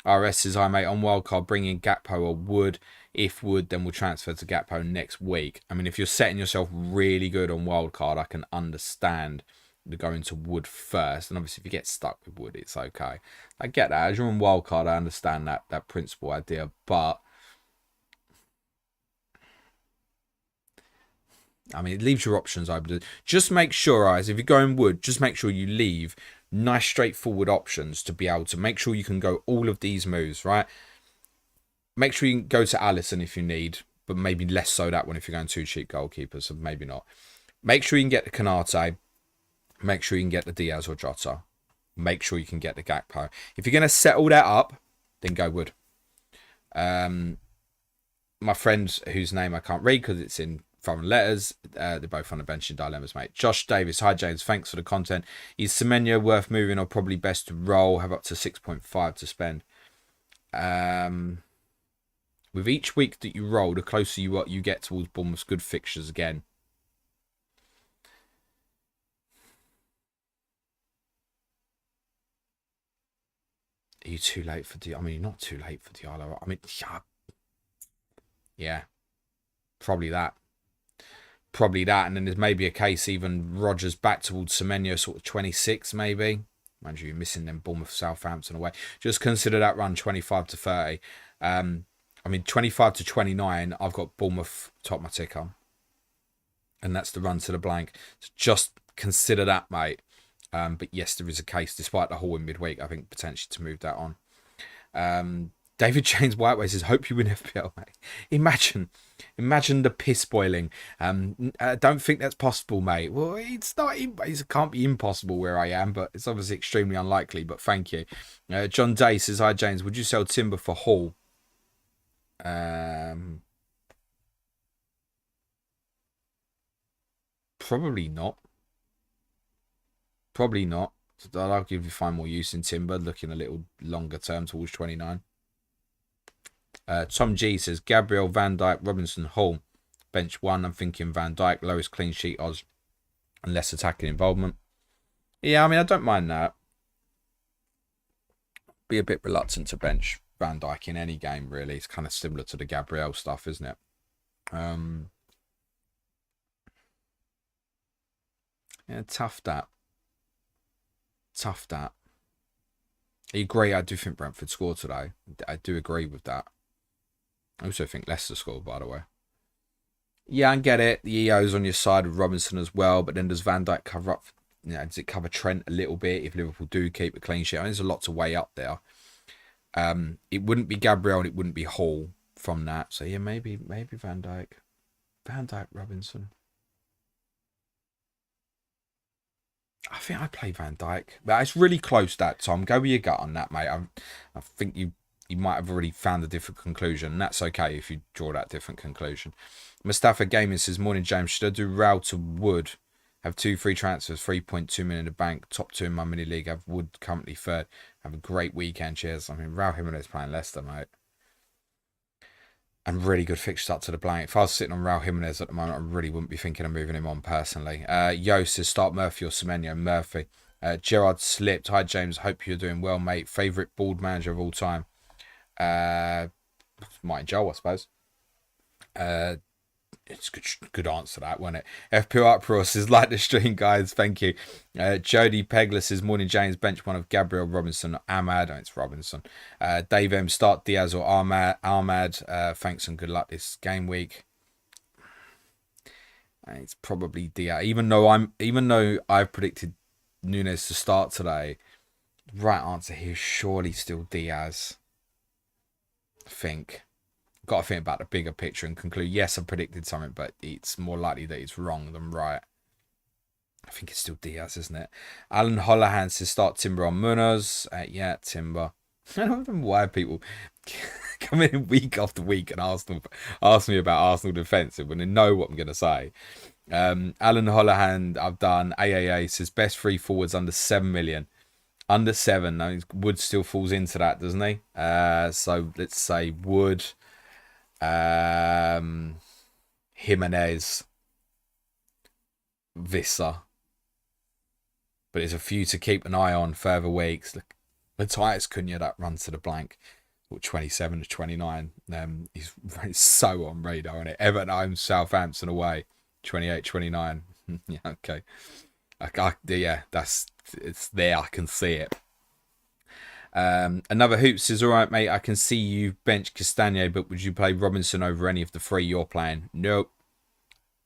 [SPEAKER 1] RS says, hi mate, on wildcard, bring in Gakpo or Wood. If Wood, then we'll transfer to Gakpo next week. I mean, if you're setting yourself really good on wildcard, I can understand the going to Wood first. And obviously, if you get stuck with Wood, it's okay. I get that. As you're on wildcard, I understand that principal idea. But, I mean, it leaves your options open. Just make sure, guys, if you're going Wood, just make sure you leave nice straightforward options to be able to make sure you can go all of these moves, right? Make sure you can go to Alisson if you need, but maybe less so that one if you're going too cheap goalkeepers, so maybe not. Make sure you can get the Canate. Make sure you can get the Diaz or Jota. Make sure you can get the Gakpo. If you're going to set all that up, then go Wood. My friend, whose name I can't read because it's in foreign letters, they're both on the bench in dilemmas, mate. Josh Davis, hi James, thanks for the content. Is Semenyo worth moving or probably best to roll? Have up to 6.5 to spend. With each week that you roll, the closer you get towards Bournemouth's good fixtures again. Are you too late for Diallo? I mean, you're not too late for Diallo. I mean, yeah, probably that. Probably that. And then there's maybe a case even Rodgers back towards Semenyo, sort of 26 maybe. Mind you, you're missing them Bournemouth, Southampton away. Just consider that run 25 to 30. I mean, 25 to 29, I've got Bournemouth top my ticker. And that's the run to the blank. So just consider that, mate. But yes, there is a case, despite the haul in midweek, I think potentially to move that on. David James Whiteway says, hope you win FPL, mate. Imagine the piss boiling. I don't think that's possible, mate. Well, it's not. It can't be impossible where I am, but it's obviously extremely unlikely. But thank you. John Day says, hi, James. Would you sell Timber for Hall? Probably not. Probably not. I'll give you find more use in Timber, looking a little longer term towards 29. Tom G says Gabriel, Van Dijk, Robinson, Hall, bench 1. I'm thinking Van Dijk, lowest clean sheet odds and less attacking involvement. Yeah, I mean, I don't mind that. Be a bit reluctant to bench Van Dijk in any game, really. It's kind of similar to the Gabriel stuff, isn't it? Yeah, tough that. I agree. I do think Brentford scored today. I do agree with that. I also think Leicester scored, by the way. Yeah, I get it. The EO's on your side with Robinson as well, but then does Van Dijk cover up? You know, does it cover Trent a little bit if Liverpool do keep a clean sheet? I mean, there's a lot to weigh up there. It wouldn't be Gabriel and it wouldn't be Hall from that. So yeah, maybe Van Dijk. Van Dijk, Robinson. I think I'd play Van Dijk. But it's really close, that, Tom. Go with your gut on that, mate. I think you might have already found a different conclusion. And that's okay if you draw that different conclusion. Mustafa Gaming says, morning, James. Should I do Raul to Wood? Have 2 free transfers, 3.2 million in the bank. Top 2 in my mini league. Have Wood currently third. Have a great weekend. Cheers. I mean, Raul Jimenez playing Leicester, mate. And really good fixture start to the blank. If I was sitting on Raul Jimenez at the moment, I really wouldn't be thinking of moving him on personally. Yo says, start Murphy or Semenyo. Murphy. Gerard slipped. Hi, James. Hope you're doing well, mate. Favourite board manager of all time? Martin Joel, I suppose. It's a good answer to that, wasn't it? FPL Uproar says, like the stream, guys. Thank you. Jody Pegler says, morning, James. Bench 1 of Gabriel, Robinson, Ahmad. Oh, it's Robinson. Dave M. Start Diaz or Ahmad. Thanks and good luck this game week. It's probably Diaz. Even though I've predicted Nunes to start today, the right answer here is surely still Diaz. I think. Got to think about the bigger picture and conclude, yes, I predicted something, but it's more likely that it's wrong than right. I think it's still Diaz, isn't it? Alan Holohan says start Timber on Munoz. Yeah, Timber. I don't know why people come in week after week and ask me about Arsenal defensive when they know what I'm going to say. Alan Holohan, I've done. AAA says best 3 forwards under 7 million. Under 7. No, Wood still falls into that, doesn't he? So let's say Wood. Jimenez, Vissa, but there's a few to keep an eye on further weeks. Look, Matthias Cunha, that runs to the blank, 27 to 29. He's so on radar on it. Everton home, Southampton away, 28, 29. Yeah, okay. Yeah, it's there. I can see it. Another Hoops says, all right, mate, I can see you bench Castagno, but would you play Robinson over any of the 3 you're playing? Nope.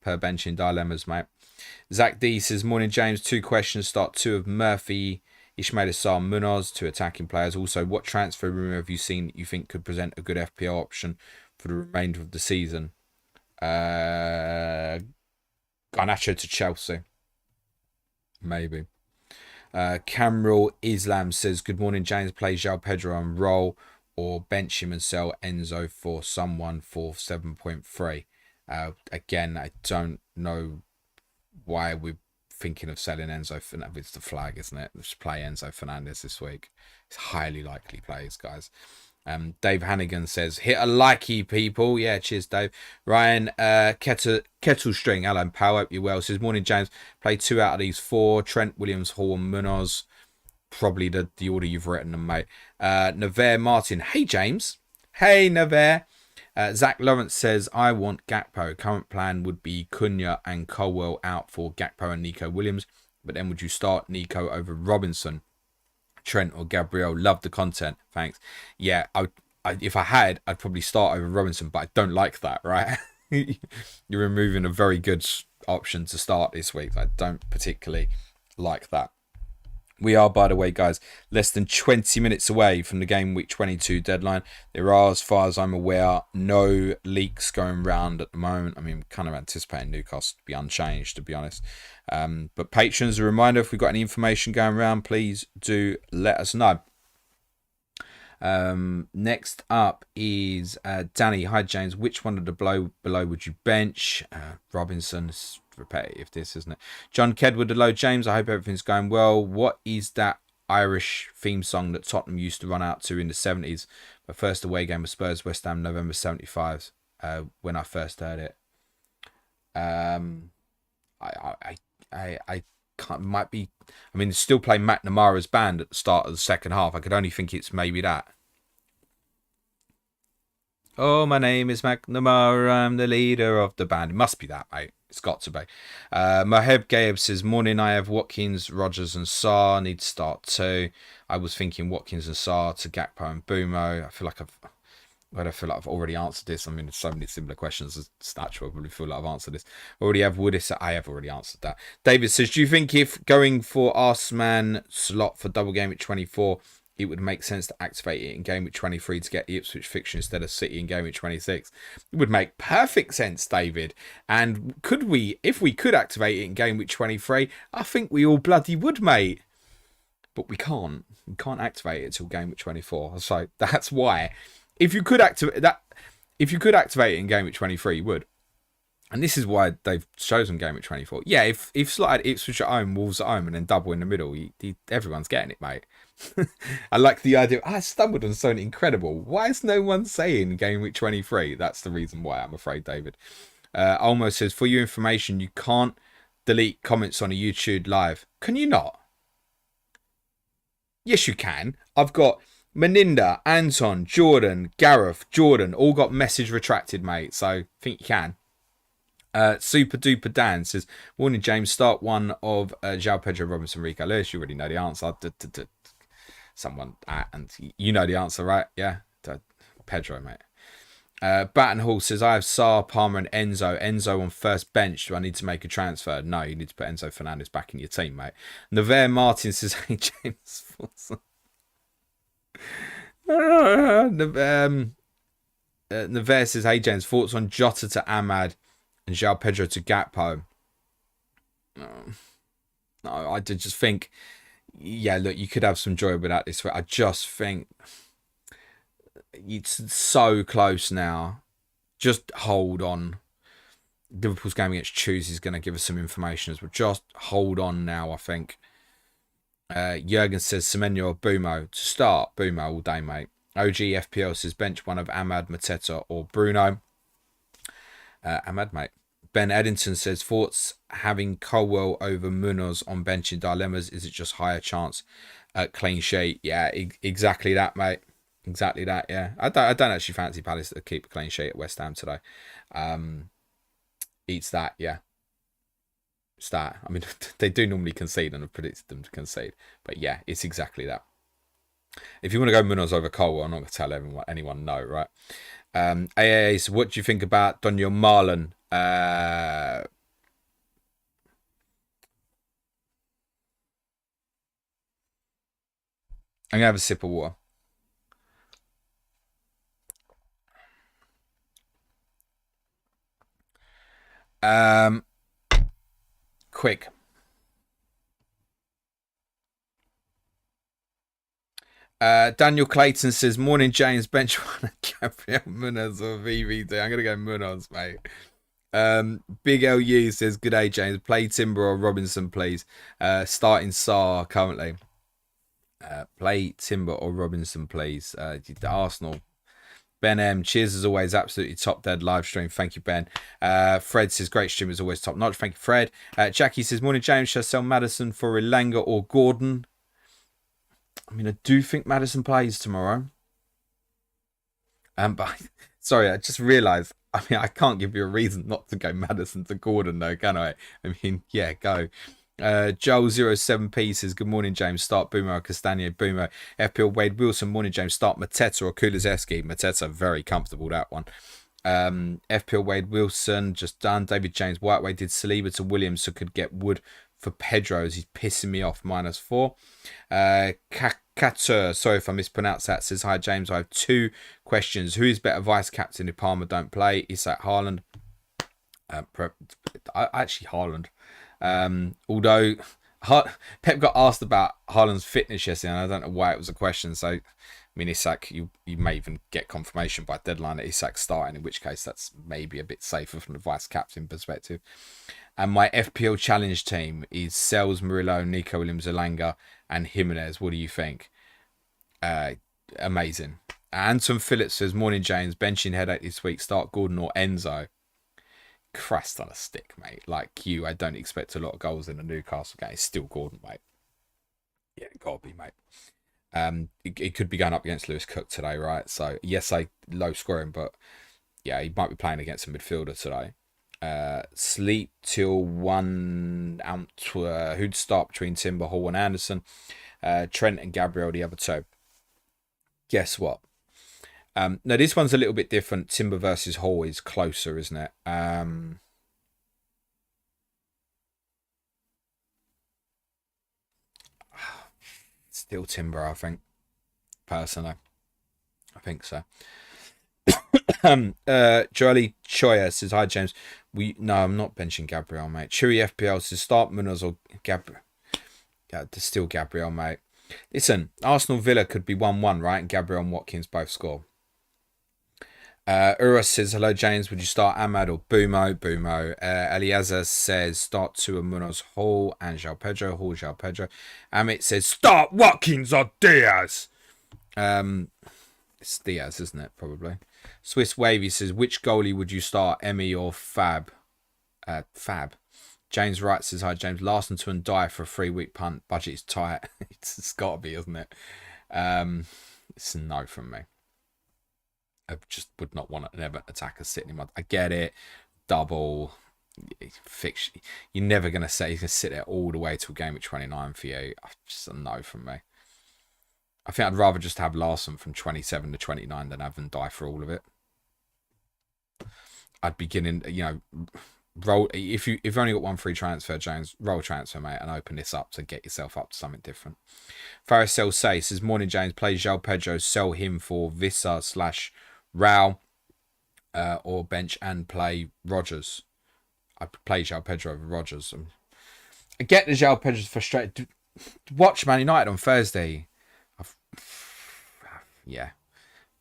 [SPEAKER 1] Per benching dilemmas, mate. Zach D says, morning, James. 2 questions. Start 2 of Murphy, Ismail Assar, Munoz, 2 attacking players. Also, what transfer rumour have you seen that you think could present a good FPL option for the remainder of the season? Garnacho to Chelsea. Maybe. Camril Islam says, good morning, James. Play João Pedro and roll or bench him and sell Enzo for someone for 7.3. Again, I don't know why we're thinking of selling Enzo Fernandez. It's the flag, isn't it? Let's play Enzo Fernandez this week. It's highly likely plays, guys. Dave Hannigan says, hit a likey, people. Yeah, cheers, Dave. Ryan Kettle String, Alan Powell, hope you're well. Says, morning, James. Play 2 out of these 4. Trent, Williams, Hall, and Munoz. probably the order you've written them, mate. Navarre Martin. Hey, James. Hey, Navarre. Zach Lawrence says, I want Gakpo. Current plan would be Cunha and Colwell out for Gakpo and Nico Williams. But then would you start Nico over Robinson, Trent or Gabriel? Love the content. Thanks. Yeah, if I had, I'd probably start over Robinson, but I don't like that, right? You're removing a very good option to start this week. I don't particularly like that. We are, by the way, guys, less than 20 minutes away from the game week 22 deadline. There are, as far as I'm aware, no leaks going round at the moment. I mean, kind of anticipating Newcastle to be unchanged, to be honest. But patrons, a reminder, if we've got any information going around, please do let us know. Next up is Danny. Hi, James. Which one of the below would you bench? Robinson. Repetitive, this, isn't it? John Kedwood. Hello, James. I hope everything's going well. What is that Irish theme song that Tottenham used to run out to in the 70s? My first away game was Spurs West Ham, November 75. When I first heard it. I can't, might be. I mean, still playing McNamara's band at the start of the second half. I could only think it's maybe that. Oh, my name is McNamara. I'm the leader of the band. It must be that, mate. It's got to be. Moheb Gabe says, morning, I have Watkins, Rogers and Sarr. Need to start too. I was thinking Watkins and Sarr to Gakpo and Bumo. I feel like I've already answered this. I mean, there's so many similar questions as natural. I probably feel like I've answered this. Already have Woodis. I have already answered that. David says, do you think if going for Arsman slot for double game at 24, it would make sense to activate it in game week 23 to get the Ipswich fixture instead of City in game week 26? It would make perfect sense, David. And if we could activate it in game week 23, I think we all bloody would, mate. But we can't. We can't activate it until game week 24. So that's why. If you could activate it in game week 23, you would. And this is why they've chosen game week 24. Yeah, if slotted Ipswich at home, Wolves at home, and then double in the middle, everyone's getting it, mate. I like the idea. I stumbled on something incredible. Why is no one saying game week 23? That's the reason why, I'm afraid, David. Almost says, for your information, you can't delete comments on a YouTube live. Can you not? Yes, you can. I've got Meninda, Anton, Jordan, Gareth, Jordan, all got message retracted, mate. So I think you can. Super Duper Dan says, morning, James. Start one of João Pedro, Robinson, Rico Lewis. You already know the answer. Someone, and you know the answer, right? Yeah, Pedro, mate. Batten Hall says, I have Sarr, Palmer and Enzo. Enzo on first bench. Do I need to make a transfer? No, you need to put Enzo Fernandez back in your team, mate. Navarre Martin says, hey, James. Navarre says, hey, James, thoughts on Jota to Ahmad and João Pedro to Gakpo? No, I did just think, yeah, look, you could have some joy with that this way. I just think it's so close now. Just hold on. Liverpool's game against Tuesday is going to give us some information as well. Just hold on now, I think. Jurgen says Semenyo or Bumo to start. Bumo all day, mate. OG FPL says bench one of Ahmad, Mateta or Bruno. Ahmad, mate. Ben Eddington says, thoughts having Colwell over Munoz on bench in dilemmas? Is it just higher chance at clean sheet? Yeah, exactly that, mate. Exactly that, yeah. I don't actually fancy Palace to keep a clean sheet at West Ham today. It's that, yeah. It's that. I mean, they do normally concede and I've predicted them to concede. But yeah, it's exactly that. If you want to go Munoz over Colwell, I'm not going to tell anyone no, right? AAA, so what do you think about Daniel Marlon? I'm going to have a sip of water. Quick. Daniel Clayton says, morning, James. Bench one Gabriel Munoz or VVD. I'm going to go Munoz, mate. Big LU says, good day, James. Play Timber or Robinson, please. Starting Sarr currently. Play Timber or Robinson, please. The Arsenal. Ben M, cheers as always. Absolutely top dead live stream. Thank you, Ben. Fred says, great stream as always. Top notch. Thank you, Fred. Jackie says, morning, James. Shall I sell Madison for Elanga or Gordon? I mean, I do think Maddison plays tomorrow. But sorry, I just realised. I mean, I can't give you a reason not to go Maddison to Gordon, though, can I? I mean, yeah, go. Joel07P says, good morning, James. Start Boomer or Castagno. Boomer. FPL Wade Wilson. Morning, James. Start Mateta or Kulizeski. Mateta, very comfortable, that one. FPL Wade Wilson, just done. David James Whiteway did Saliba to Williams so could get Wood for Pedro as he's pissing me off. -4. Katur, sorry if I mispronounced that, says, hi James, I have 2 questions. Who is better vice captain if Palmer don't play? Isak Haaland. Actually, Haaland. Although Pep got asked about Haaland's fitness yesterday, and I don't know why it was a question. So, I mean, Isak, you may even get confirmation by deadline that Isak's starting, in which case that's maybe a bit safer from the vice captain perspective. And my FPL challenge team is Sells, Murillo, Nico Williams, Elanga, and Jimenez. What do you think? Amazing. Anton Phillips says, morning, James. Benching headache this week. Start Gordon or Enzo. Christ on a stick, mate. Like you, I don't expect a lot of goals in the Newcastle game. It's still Gordon, mate. Yeah, gotta be, mate. It could be going up against Lewis Cook today, right? So, yes, low scoring, but yeah, he might be playing against a midfielder today. Sleep till 1 out. Who'd start between Timber, Hall, and Anderson? Trent and Gabriel, the other 2. Guess what? Now, this one's a little bit different. Timber versus Hall is closer, isn't it? Still Timber, I think. Personally. I think so. Jolie Choya says, hi, James. No, I'm not benching Gabriel, mate. Chewy FPL says, start Munoz or Gabriel. Yeah, there's still Gabriel, mate. Listen, Arsenal Villa could be 1-1, right? And Gabriel and Watkins both score. Uras says, hello, James. Would you start Ahmad or Bumo? Bumo. Eliezer says, start Tua Munoz, Hall, and João Pedro. Hall, João Pedro. Amit says, start Watkins or Diaz. It's Diaz, isn't it? Probably. Swiss Wavy says, which goalie would you start, Emmy or Fab? Fab. James Wright says, hi, James. Larson to and die for a 3-week punt. Budget is tight. It's got to be, isn't it? It's a no from me. I just would not want an Everton attacker sitting in my... I get it. Double. Fix. You're never going to say he's going to sit there all the way to a game at 29 for you. Just a no from me. I think I'd rather just have Larson from 27 to 29 than have them die for all of it. I'd be getting, roll. If you've only got 1 free transfer, James, roll transfer, mate, and open this up to get yourself up to something different. Faracel says, morning, James, play João Pedro, sell him for Vissa/Rao, or bench and play Rodgers. I'd play João Pedro over Rodgers. I get the João Pedro's frustrated. Watch Man United on Thursday. Yeah,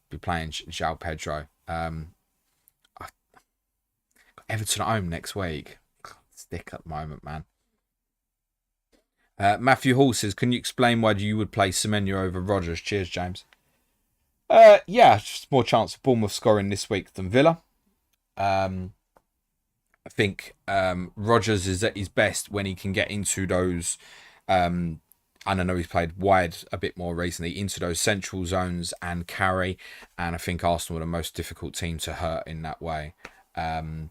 [SPEAKER 1] be playing João Pedro. Everton at home next week. Stick at the moment, man. Matthew Hall says, can you explain why you would play Semenyo over Rodgers? Cheers, James. Yeah, just more chance of Bournemouth scoring this week than Villa. I think Rodgers is at his best when he can get into those... I know he's played wide a bit more recently, into those central zones and carry. And I think Arsenal are the most difficult team to hurt in that way. And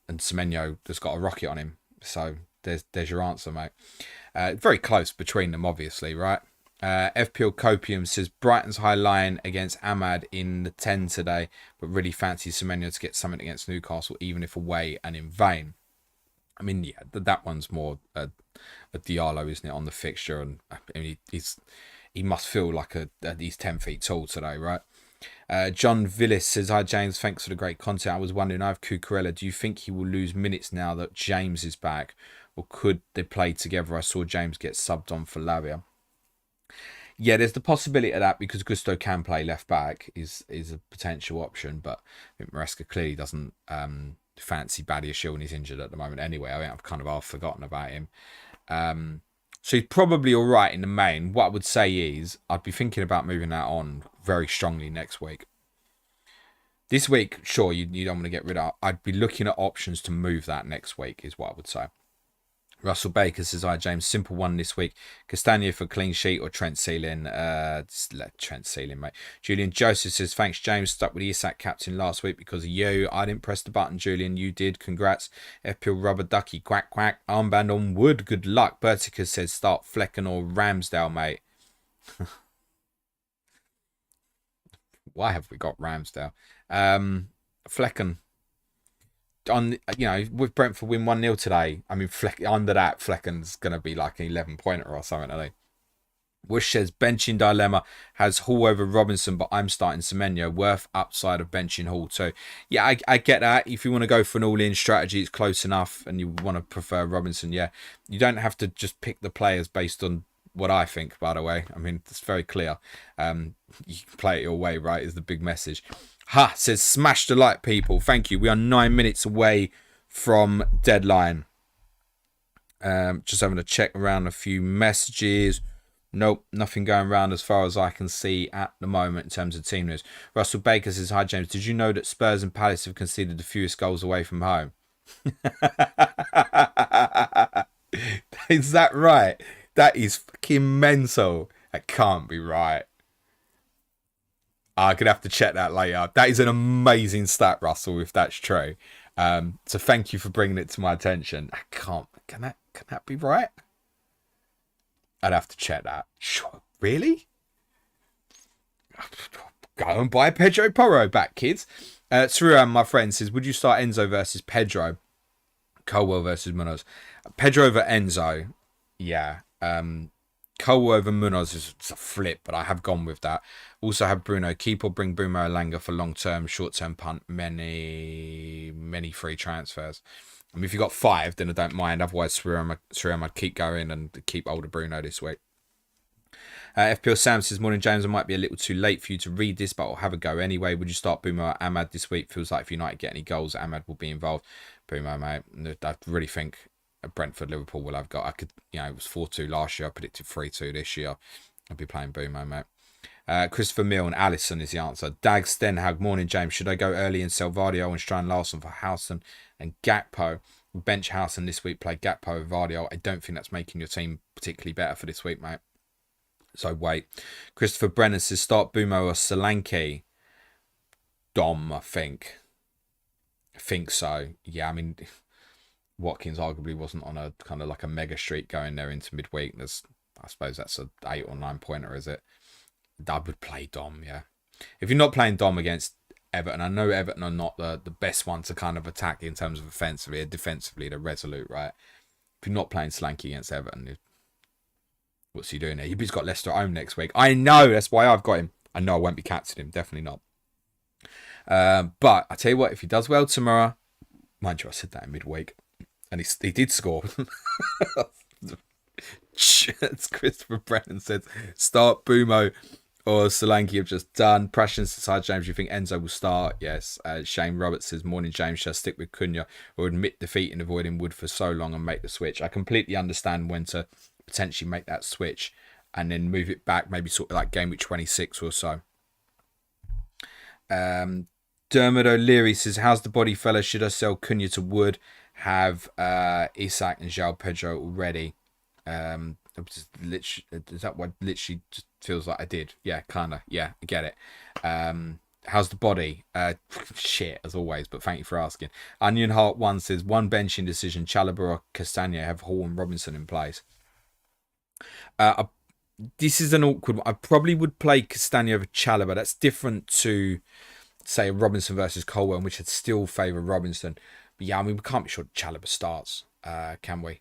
[SPEAKER 1] Semenyo has got a rocket on him. So there's your answer, mate. Very close between them, obviously, right? FPL Copium says, Brighton's high line against Ahmad in the 10 today, but really fancy Semenyo to get something against Newcastle, even if away and in vain. I mean, yeah, that one's more a Diallo, isn't it, on the fixture? And I mean, he must feel like he's 10 feet tall today, right? John Villis says, hi, James. Thanks for the great content. I was wondering, I have Cucurella. Do you think he will lose minutes now that James is back? Or could they play together? I saw James get subbed on for Lavia. Yeah, there's the possibility of that because Gusto can play left back is a potential option. But I think Maresca clearly doesn't... fancy Badiashile and he's injured at the moment anyway. I think I've kind of half forgotten about him. So he's probably all right in the main. What I would say is I'd be thinking about moving that on very strongly next week. This week, sure, you don't want to get rid of. I'd be looking at options to move that next week is what I would say. Russell Baker says, hi James, simple one this week. Castagna for clean sheet or Trent Sealing? Just let Trent Sealing, mate. Julian Joseph says, thanks James, stuck with the Isak captain last week because of you. I didn't press the button, Julian, you did. Congrats. FPL Rubber Ducky, quack quack. Armband on wood, good luck. Bertica says, start Flecken or Ramsdale, mate. Why have we got Ramsdale? Flecken. With Brentford win 1-0 today, I mean, under that, Flecken's going to be like an 11-pointer or something, I think. Wish says, benching dilemma has Hall over Robinson, but I'm starting Semenyo. Worth upside of benching Hall too. Yeah, I get that. If you want to go for an all-in strategy, it's close enough, and you want to prefer Robinson, yeah. You don't have to just pick the players based on what I think, by the way. I mean, it's very clear. You can play it your way, right, is the big message. Ha, says, smash the like, people. Thank you. We are 9 minutes away from deadline. Just having to check around a few messages. Nope, nothing going around as far as I can see at the moment in terms of team news. Russell Baker says, hi, James. Did you know that Spurs and Palace have conceded the fewest goals away from home? Is that right? That is fucking mental. That can't be right. I'm going to have to check that later. That is an amazing stat, Russell, if that's true. So thank you for bringing it to my attention. Can that be right? I'd have to check that. Sure. Really? Go and buy Pedro Porro back, kids. Suram, my friend, says, would you start Enzo versus Pedro? Colwell versus Munoz. Pedro over Enzo. Yeah. Colwell over Munoz is a flip, but I have gone with that. Also have Bruno. Keep or bring Bruno Alanga for long-term, short-term punt. Many free transfers. I mean, if you've got 5, then I don't mind. Otherwise, Suram, I'd keep going and keep older Bruno this week. FPL Sam says, morning James, I might be a little too late for you to read this, but I'll have a go anyway. Would you start Boomer or Ahmad this week? Feels like if United get any goals, Ahmad will be involved. Boomer, mate. I really think Brentford, Liverpool will have got. I could, it was 4-2 last year. I predicted 3-2 this year. I'll be playing Boomer, mate. Christopher Mill and Allison is the answer. Dag Stenhag, morning James. Should I go early and sell Vardio and Strand Larson for Howson and Gakpo? Bench Howson this week, play Gakpo and Vardio. I don't think that's making your team particularly better for this week, mate. So wait. Christopher Brennan says, start Bumo or Solanke. Dom, I think. I think so. Yeah, I mean, Watkins arguably wasn't on a kind of like a mega streak going there into midweek. I suppose that's a 8 or 9 pointer, is it? I would play Dom, yeah. If you're not playing Dom against Everton, I know Everton are not the best one to kind of attack in terms of offensively. Defensively, they're resolute, right? If you're not playing Solanke against Everton, what's he doing there? He's got Leicester at home next week. I know, that's why I've got him. I know I won't be captaining him, definitely not. But I tell you what, if he does well tomorrow, mind you, I said that in midweek, and he did score. As Christopher Brennan says, start Bumo or Solanke have just done. Prashan says, James, you think Enzo will start? Yes. Shane Roberts says, morning James, shall I stick with Cunha or admit defeat and avoiding Wood for so long and make the switch? I completely understand when to potentially make that switch and then move it back, maybe sort of like Gameweek 26 or so. Dermot O'Leary says, how's the body, fella? Should I sell Cunha to Wood? Have Isak and João Pedro already? Is that what literally just feels like I did? Yeah, kind of. Yeah, I get it. How's the body? Shit, as always, but thank you for asking. Onion Heart 1 says, one benching decision, Chalobah or Castagna, have Hall and Robinson in place. This is an awkward one. I probably would play Castagna over Chalobah. That's different to, say, Robinson versus Colwell, which would still favour Robinson. But yeah, I mean, we can't be sure Chalobah starts, can we?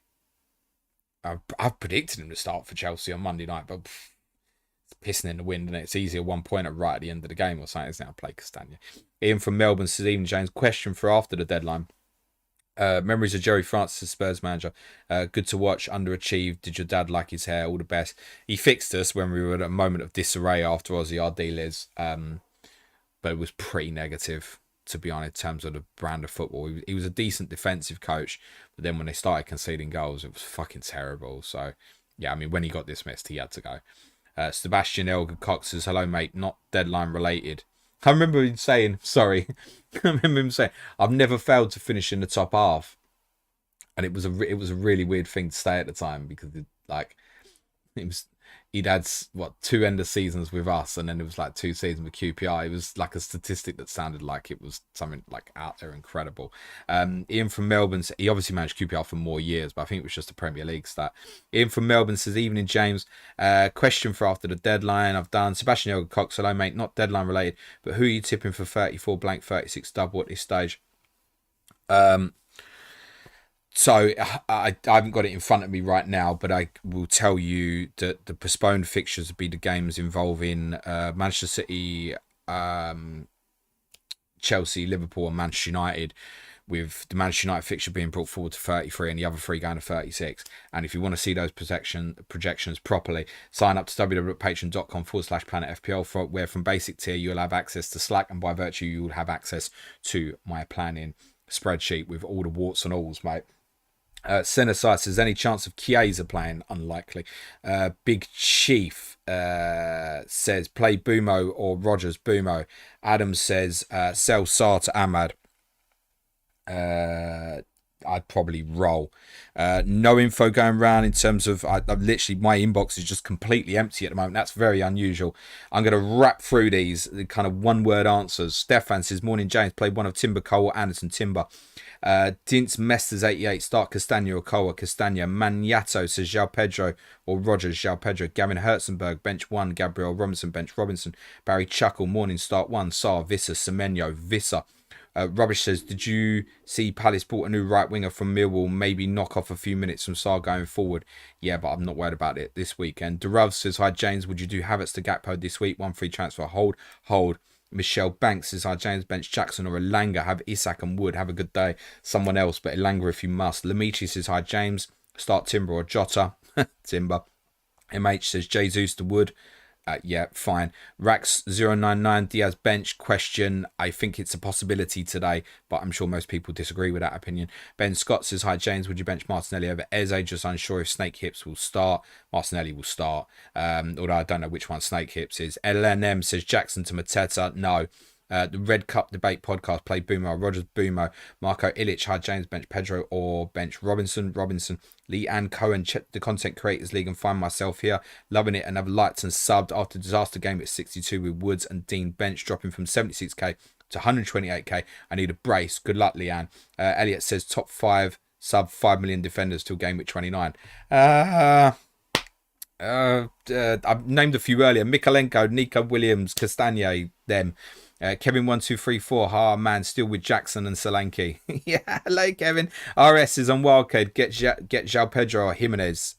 [SPEAKER 1] I've predicted him to start for Chelsea on Monday night, but it's pissing in the wind, and it's easier 1 pointer right at the end of the game or something. It's now play Castagna. Ian from Melbourne says, even James, question for after the deadline. Memories of Jerry Francis, Spurs manager. Good to watch, underachieved. Did your dad like his hair? All the best. He fixed us when we were at a moment of disarray after Ozzy, our dealers. But it was pretty negative, to be honest, in terms of the brand of football. He was a decent defensive coach, but then when they started conceding goals, it was fucking terrible. So, yeah, I mean, when he got dismissed, he had to go. Sebastian Elger Cox says, hello, mate, not deadline related. I remember him saying, I've never failed to finish in the top half. and it was a really weird thing to say at the time, because it was he'd had two end of seasons with us, and then it was like 2 seasons with QPR. It was like a statistic that sounded like it was something like out there incredible. Ian from Melbourne, he obviously managed QPR for more years, but I think it was just a Premier League stat. Ian from Melbourne says, evening James, question for after the deadline. I've done Sebastian Elgar Cox, hello mate, not deadline related, but who are you tipping for 34 blank 36 double at this stage? So I haven't got it in front of me right now, but I will tell you that the postponed fixtures will be the games involving Manchester City, Chelsea, Liverpool and Manchester United, with the Manchester United fixture being brought forward to 33 and the other 3 going to 36. And if you want to see those projections properly, sign up to www.patreon.com/planetfpl, where from basic tier you'll have access to Slack, and by virtue you'll have access to my planning spreadsheet with all the warts and alls, mate. Senesite says, any chance of Chiesa playing? Unlikely. Big Chief says, play Bumo or Rogers. Bumo. Adam says, sell Sarr to Ahmad. I'd probably roll. No info going around in terms of, I've literally, my inbox is just completely empty at the moment. That's very unusual. I'm going to wrap through these kind of one-word answers. Stefan says, morning James, play one of Timber, Cole, Anderson, Timber. Dintz Mesters 88, start Castagna or Cole. Castagna. Maniato says João Pedro or Rogers. João Pedro. Gavin Herzenberg, bench 1. Gabriel Robinson, bench Robinson. Barry Chuckle, morning, start 1. Sarr, Visser, Semenyo, Visser. Rubbish says, did you see Palace bought a new right winger from Millwall? Maybe knock off a few minutes from Sarr going forward. Yeah, but I'm not worried about it this weekend. Durav says, hi James, would you do Havertz to Gakpo this week? 1 free transfer. Hold. Michelle Banks says, hi James, bench Jackson or Elanga. Have Isak and Wood. Have a good day. Someone else, but Elanga if you must. Lamichi says, hi James, start Timber or Jota. Timber. MH says, Jesus to Wood. Yeah, fine. Rax099, Diaz bench question. I think it's a possibility today, but I'm sure most people disagree with that opinion. Ben Scott says, hi James, would you bench Martinelli over Eze? Just unsure if Snake Hips will start. Martinelli will start, although I don't know which one Snake Hips is. LNM says, Jackson to Mateta. No. The Red Cup Debate podcast, play Boomo, Rogers Boomo, Marco Illich, hi James, bench Pedro or bench Robinson. Lee Ann Cohen, check the Content Creators League and find myself here, loving it and have liked and subbed after disaster game at 62 with Woods and Dean bench, dropping from 76k to 128k. I need a brace. Good luck, Leanne. Elliot says top 5 sub 5 million defenders till Gameweek 29. I've named a few earlier. Mikalenko, Nico Williams, Castagna, them. Kevin1234, man, still with Jackson and Solanke. Yeah, hello Kevin. RS is on Wildcard. Get João Pedro or Jimenez.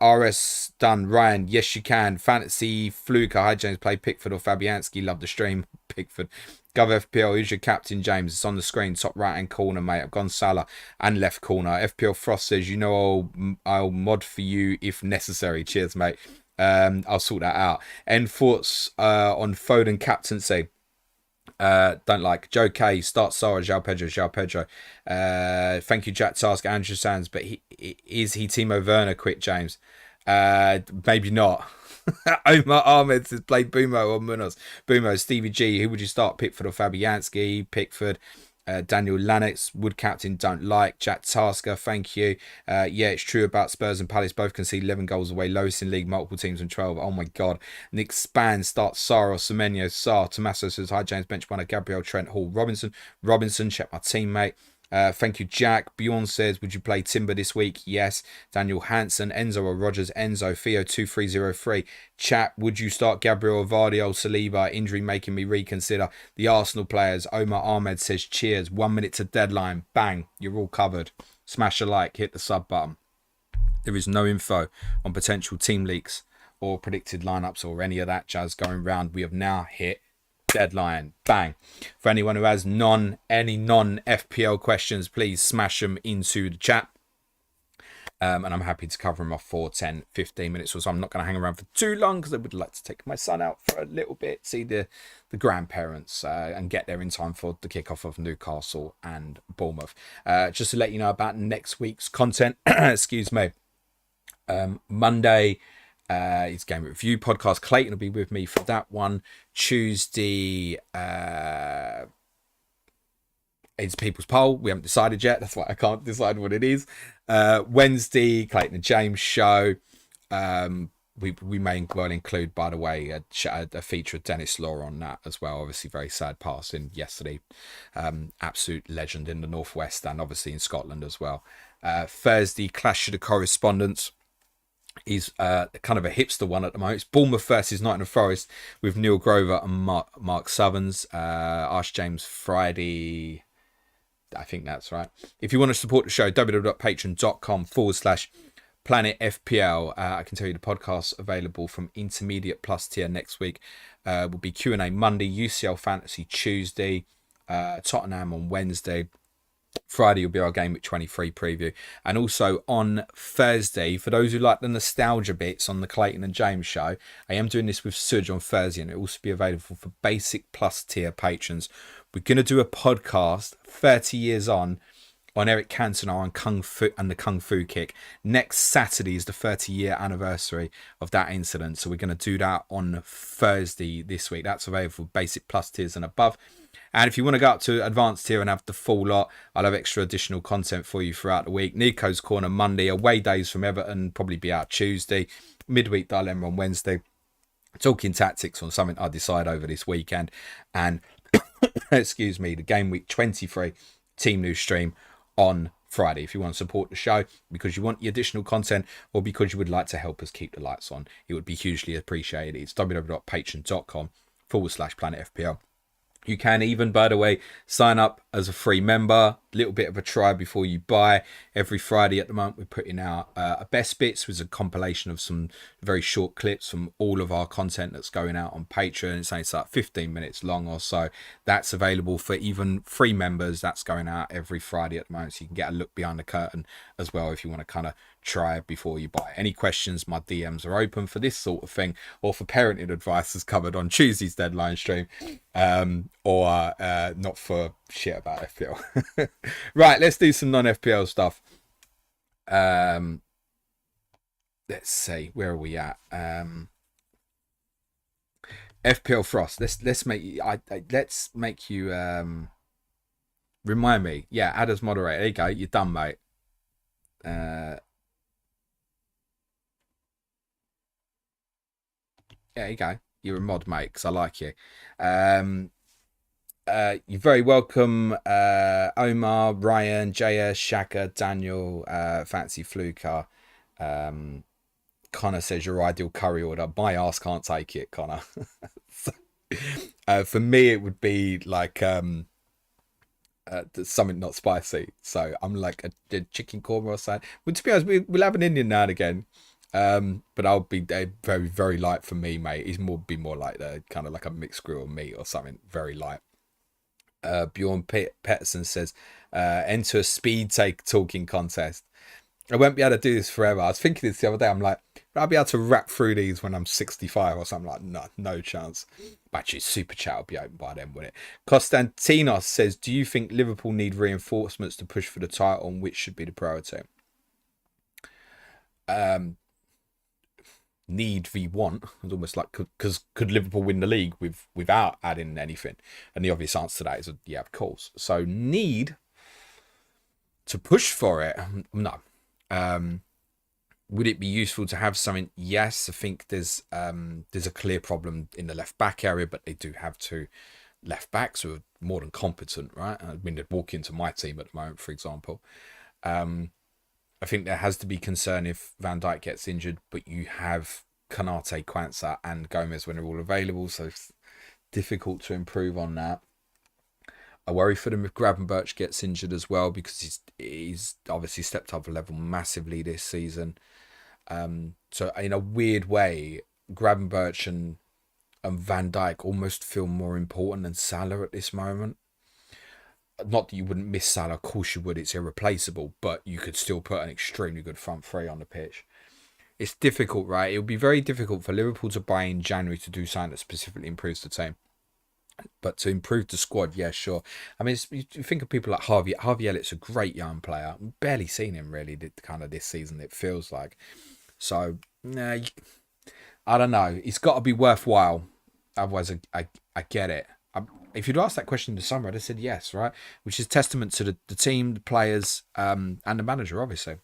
[SPEAKER 1] RS done. Ryan, yes you can. Fantasy Fluker, hi James, play Pickford or Fabianski. Love the stream. Pickford. Gov FPL, who's your captain, James? It's on the screen, top right hand corner, mate. I've gone Salah and left corner. FPL Frost says, you know, I'll mod for you if necessary. Cheers, mate. I'll sort that out. End thoughts on Foden captaincy. Don't like Joe K. Start Sarah, João Pedro. Thank you, Jack Task, Andrew Sands. But is he Timo Werner quick, James? Maybe not. Omar Ahmed has played Bumo or Munoz. Bumo, Stevie G. Who would you start? Pickford or Fabianski? Pickford. Daniel Lanix, Wood captain, don't like. Jack Tasker, thank you. Yeah, it's true about Spurs and Palace. Both concede 11 goals away. Lowest in league, multiple teams and 12. Oh my God. Nick Span starts Sarr or Semenyo. Sarr. Tommaso says, hi James, bench one. Gabriel, Trent, Hall, Robinson, check my teammate. Thank you, Jack. Bjorn says, would you play Timber this week? Yes. Daniel Hansen, Enzo or Rogers? Enzo. Theo2303. Chat, would you start Gabriel, Vardy, Saliba? Injury making me reconsider. The Arsenal players. Omar Ahmed says, cheers. 1 minute to deadline. Bang. You're all covered. Smash a like. Hit the sub button. There is no info on potential team leaks or predicted lineups or any of that jazz going round. We have now hit deadline. Bang. For anyone who has any non-FPL questions, please smash them into the chat. And I'm happy to cover them off for 10, 15 minutes or so. I'm not going to hang around for too long because I would like to take my son out for a little bit, see the grandparents and get there in time for the kickoff of Newcastle and Bournemouth. Just to let you know about next week's content, excuse me, Monday, it's Game Review podcast. Clayton will be with me for that one. Tuesday, it's people's poll. We haven't decided yet. That's why I can't decide what it is. Wednesday, Clayton and James show. We may well include, by the way, a feature of Dennis Law on that as well. Obviously, very sad passing yesterday. Absolute legend in the Northwest and obviously in Scotland as well. Thursday, Clash of the Correspondents is kind of a hipster one at the moment. It's Bournemouth versus Nottingham Forest with Neil Grover and Mark Southerns. Ask James Friday. I think that's right. If you want to support the show, www.patreon.com/Planet FPL. I can tell you the podcast's available from Intermediate Plus tier next week. Will be Q&A Monday, UCL Fantasy Tuesday, Tottenham on Wednesday. Friday will be our Gameweek 23 preview. And also on Thursday, for those who like the nostalgia bits on the Clayton and James show, I am doing this with Suj on Thursday, and it will also be available for basic plus tier patrons. We're going to do a podcast 30 years on Eric Cantona and Kung Fu and the Kung Fu kick. Next Saturday is the 30-year anniversary of that incident. So we're going to do that on Thursday this week. That's available for basic plus tiers and above. And if you want to go up to advanced tier and have the full lot, I'll have extra additional content for you throughout the week. Nico's Corner Monday, away days from Everton, probably be out Tuesday, midweek dilemma on Wednesday. Talking tactics on something I decide over this weekend. And, excuse me, the Gameweek 23 team news stream on Friday. If you want to support the show because you want the additional content or because you would like to help us keep the lights on, it would be hugely appreciated. It's www.patreon.com/Planet FPL. You can even, by the way, sign up as a free member. A little bit of a try before you buy. Every Friday at the moment, we're putting out a Best Bits, which is a compilation of some very short clips from all of our content that's going out on Patreon. It's like 15 minutes long or so. That's available for even free members. That's going out every Friday at the moment, so you can get a look behind the curtain as well if you want to kind of try before you buy. Any questions, my DMs are open for this sort of thing, or for parenting advice as covered on Tuesday's Deadline stream, or not for shit about FPL. Right, let's do some non-FPL stuff. Let's see, where are we at? FPL Frost. Let's make you remind me. Yeah, add as moderator. There you go. You're done, mate. There you go. You're a mod, mate, because I like you. You're very welcome, Omar, Ryan, JS, Shaka, Daniel, Fancy Fluker. Connor says your ideal curry order. My ass can't take it, Connor. So, for me, it would be like something not spicy. So I'm like a chicken korma or something. But to be honest, we'll have an Indian now and again. But I'll be very, very light for me, mate. He's more like the kind of like a mixed grill meat or something, very light. Bjorn Petterson says, enter a speed talking contest. I won't be able to do this forever. I was thinking this the other day. I'm like, I'll be able to rap through these when I'm 65 or something. Like, no chance. But actually, Super Chat will be open by then, won't it? Konstantinos says, do you think Liverpool need reinforcements to push for the title, and which should be the priority? Need v want. It's almost like could Liverpool win the league without adding anything? And the obvious answer to that is yeah, of course. So need to push for it? No. Would it be useful to have something? Yes, I think there's a clear problem in the left back area, but they do have two left backs who are more than competent, right? I mean, they'd walk into my team at the moment, for example. I think there has to be concern if Van Dijk gets injured, but you have Konate, Kwanzaa and Gomez when they're all available, so it's difficult to improve on that. I worry for them if Gravenberch gets injured as well, because he's obviously stepped up a level massively this season. So in a weird way, Gravenberch and Van Dijk almost feel more important than Salah at this moment. Not that you wouldn't miss Salah, of course you would, it's irreplaceable, but you could still put an extremely good front three on the pitch. It's difficult, right? It would be very difficult for Liverpool to buy in January to do something that specifically improves the team. But to improve the squad, yeah, sure. I mean, you think of people like Harvey Elliott's a great young player. I've barely seen him really kind of this season, it feels like. So, I don't know. It's got to be worthwhile. Otherwise, I get it. if you'd asked that question in the summer, I'd have said yes, right? Which is testament to the team, the players, and the manager, obviously.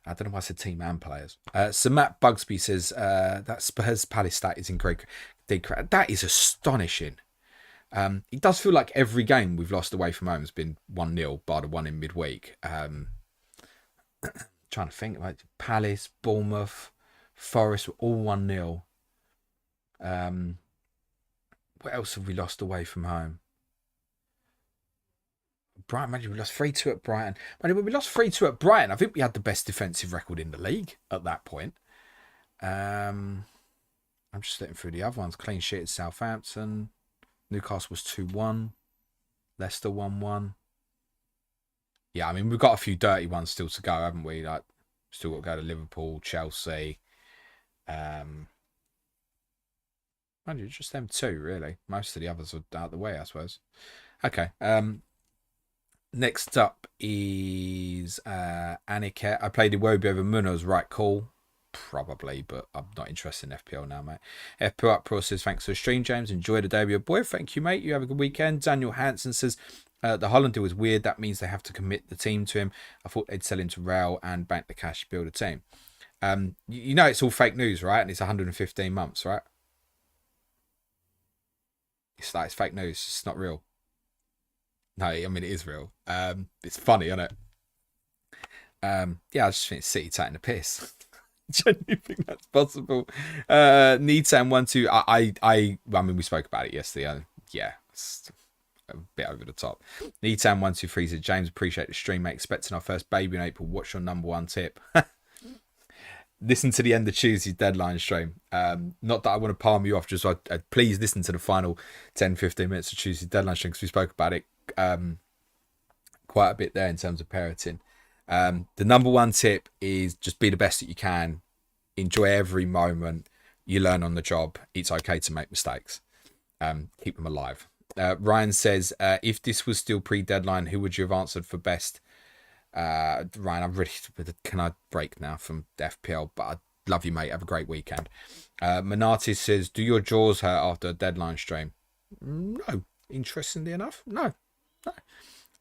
[SPEAKER 1] I don't know why I said team and players. So Matt Bugsby says that Spurs Palace stat is in great. That is astonishing. It does feel like every game we've lost away from home has been 1-0, bar the one in midweek. Trying to think, like Palace, Bournemouth, Forest were all 1-0. What else have we lost away from home? Brighton, imagine we lost 3-2 at Brighton. When we lost 3-2 at Brighton, I think we had the best defensive record in the league at that point. I'm just looking through the other ones. Clean sheet at Southampton. Newcastle was 2-1. Leicester 1-1. Yeah, I mean, we've got a few dirty ones still to go, haven't we? Like, still got to go to Liverpool, Chelsea. Just them two, really. Most of the others are out the way, I suppose. Okay. Next up is Aniket. I played Iwobi over Munoz. Right, cool. Probably, but I'm not interested in FPL now, mate. FPL Uproar says, thanks for the stream, James. Enjoy the day with your boy. Thank you, mate. You have a good weekend. Daniel Hansen says, the Holland deal is weird. That means they have to commit the team to him. I thought they'd sell him to Real and bank the cash to build a team. You know it's all fake news, right? And it's 115 months, right? It's fake news. It's not real. No, I mean, it is real. It's funny, isn't it? Yeah, I just think City taking the piss. Genuinely think that's possible. Needsan12. I mean, we spoke about it yesterday. Yeah, it's a bit over the top. Needsan123 said, James, appreciate the stream, mate. Expecting our first baby in April. What's your number one tip? Listen to the end of Tuesday's deadline stream. Not that I want to palm you off, just please listen to the final 10-15 minutes of Tuesday's deadline stream, because we spoke about it quite a bit there in terms of parenting. The number one tip is just be the best that you can. Enjoy every moment. You learn on the job. It's okay to make mistakes. Keep them alive. Ryan says, if this was still pre-deadline, who would you have answered for best? Ryan, I'm really... Can I break now from the FPL? But I love you, mate. Have a great weekend. Manatis says, do your jaws hurt after a deadline stream? No. Interestingly enough, no.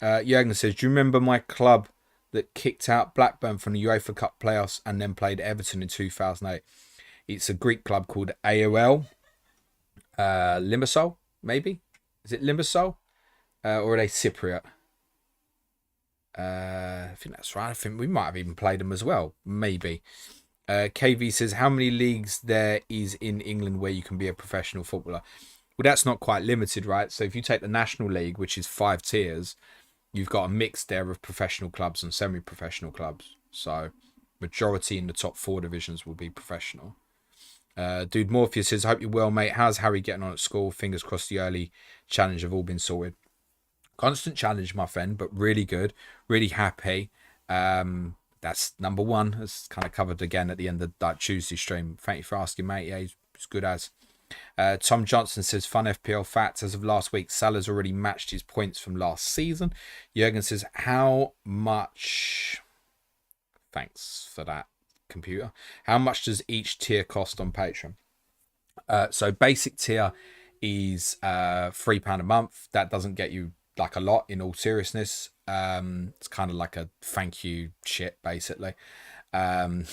[SPEAKER 1] Jürgen says, do you remember my club that kicked out Blackburn from the UEFA Cup playoffs and then played Everton in 2008? It's a Greek club called AOL. Limassol, maybe? Is it Limassol? Or are they Cypriot? I think that's right. I think we might have even played them as well. Maybe. KV says, how many leagues there is in England where you can be a professional footballer? Well, that's not quite limited, right? So if you take the National League, which is 5 tiers, you've got a mix there of professional clubs and semi-professional clubs. So majority in the top 4 divisions will be professional. Dude Morpheus says, hope you're well, mate. How's Harry getting on at school? Fingers crossed the early challenge have all been sorted. Constant challenge, my friend, but really good. Really happy. That's number one. It's kind of covered again at the end of that Tuesday stream. Thank you for asking, mate. Yeah, he's good as. Tom Johnson says, fun FPL facts. As of last week, Salah's already matched his points from last season. Jürgen says, how much... Thanks for that, computer. How much does each tier cost on Patreon? So basic tier is £3 a month. That doesn't get you like a lot, in all seriousness. It's kind of like a thank you shit, basically. To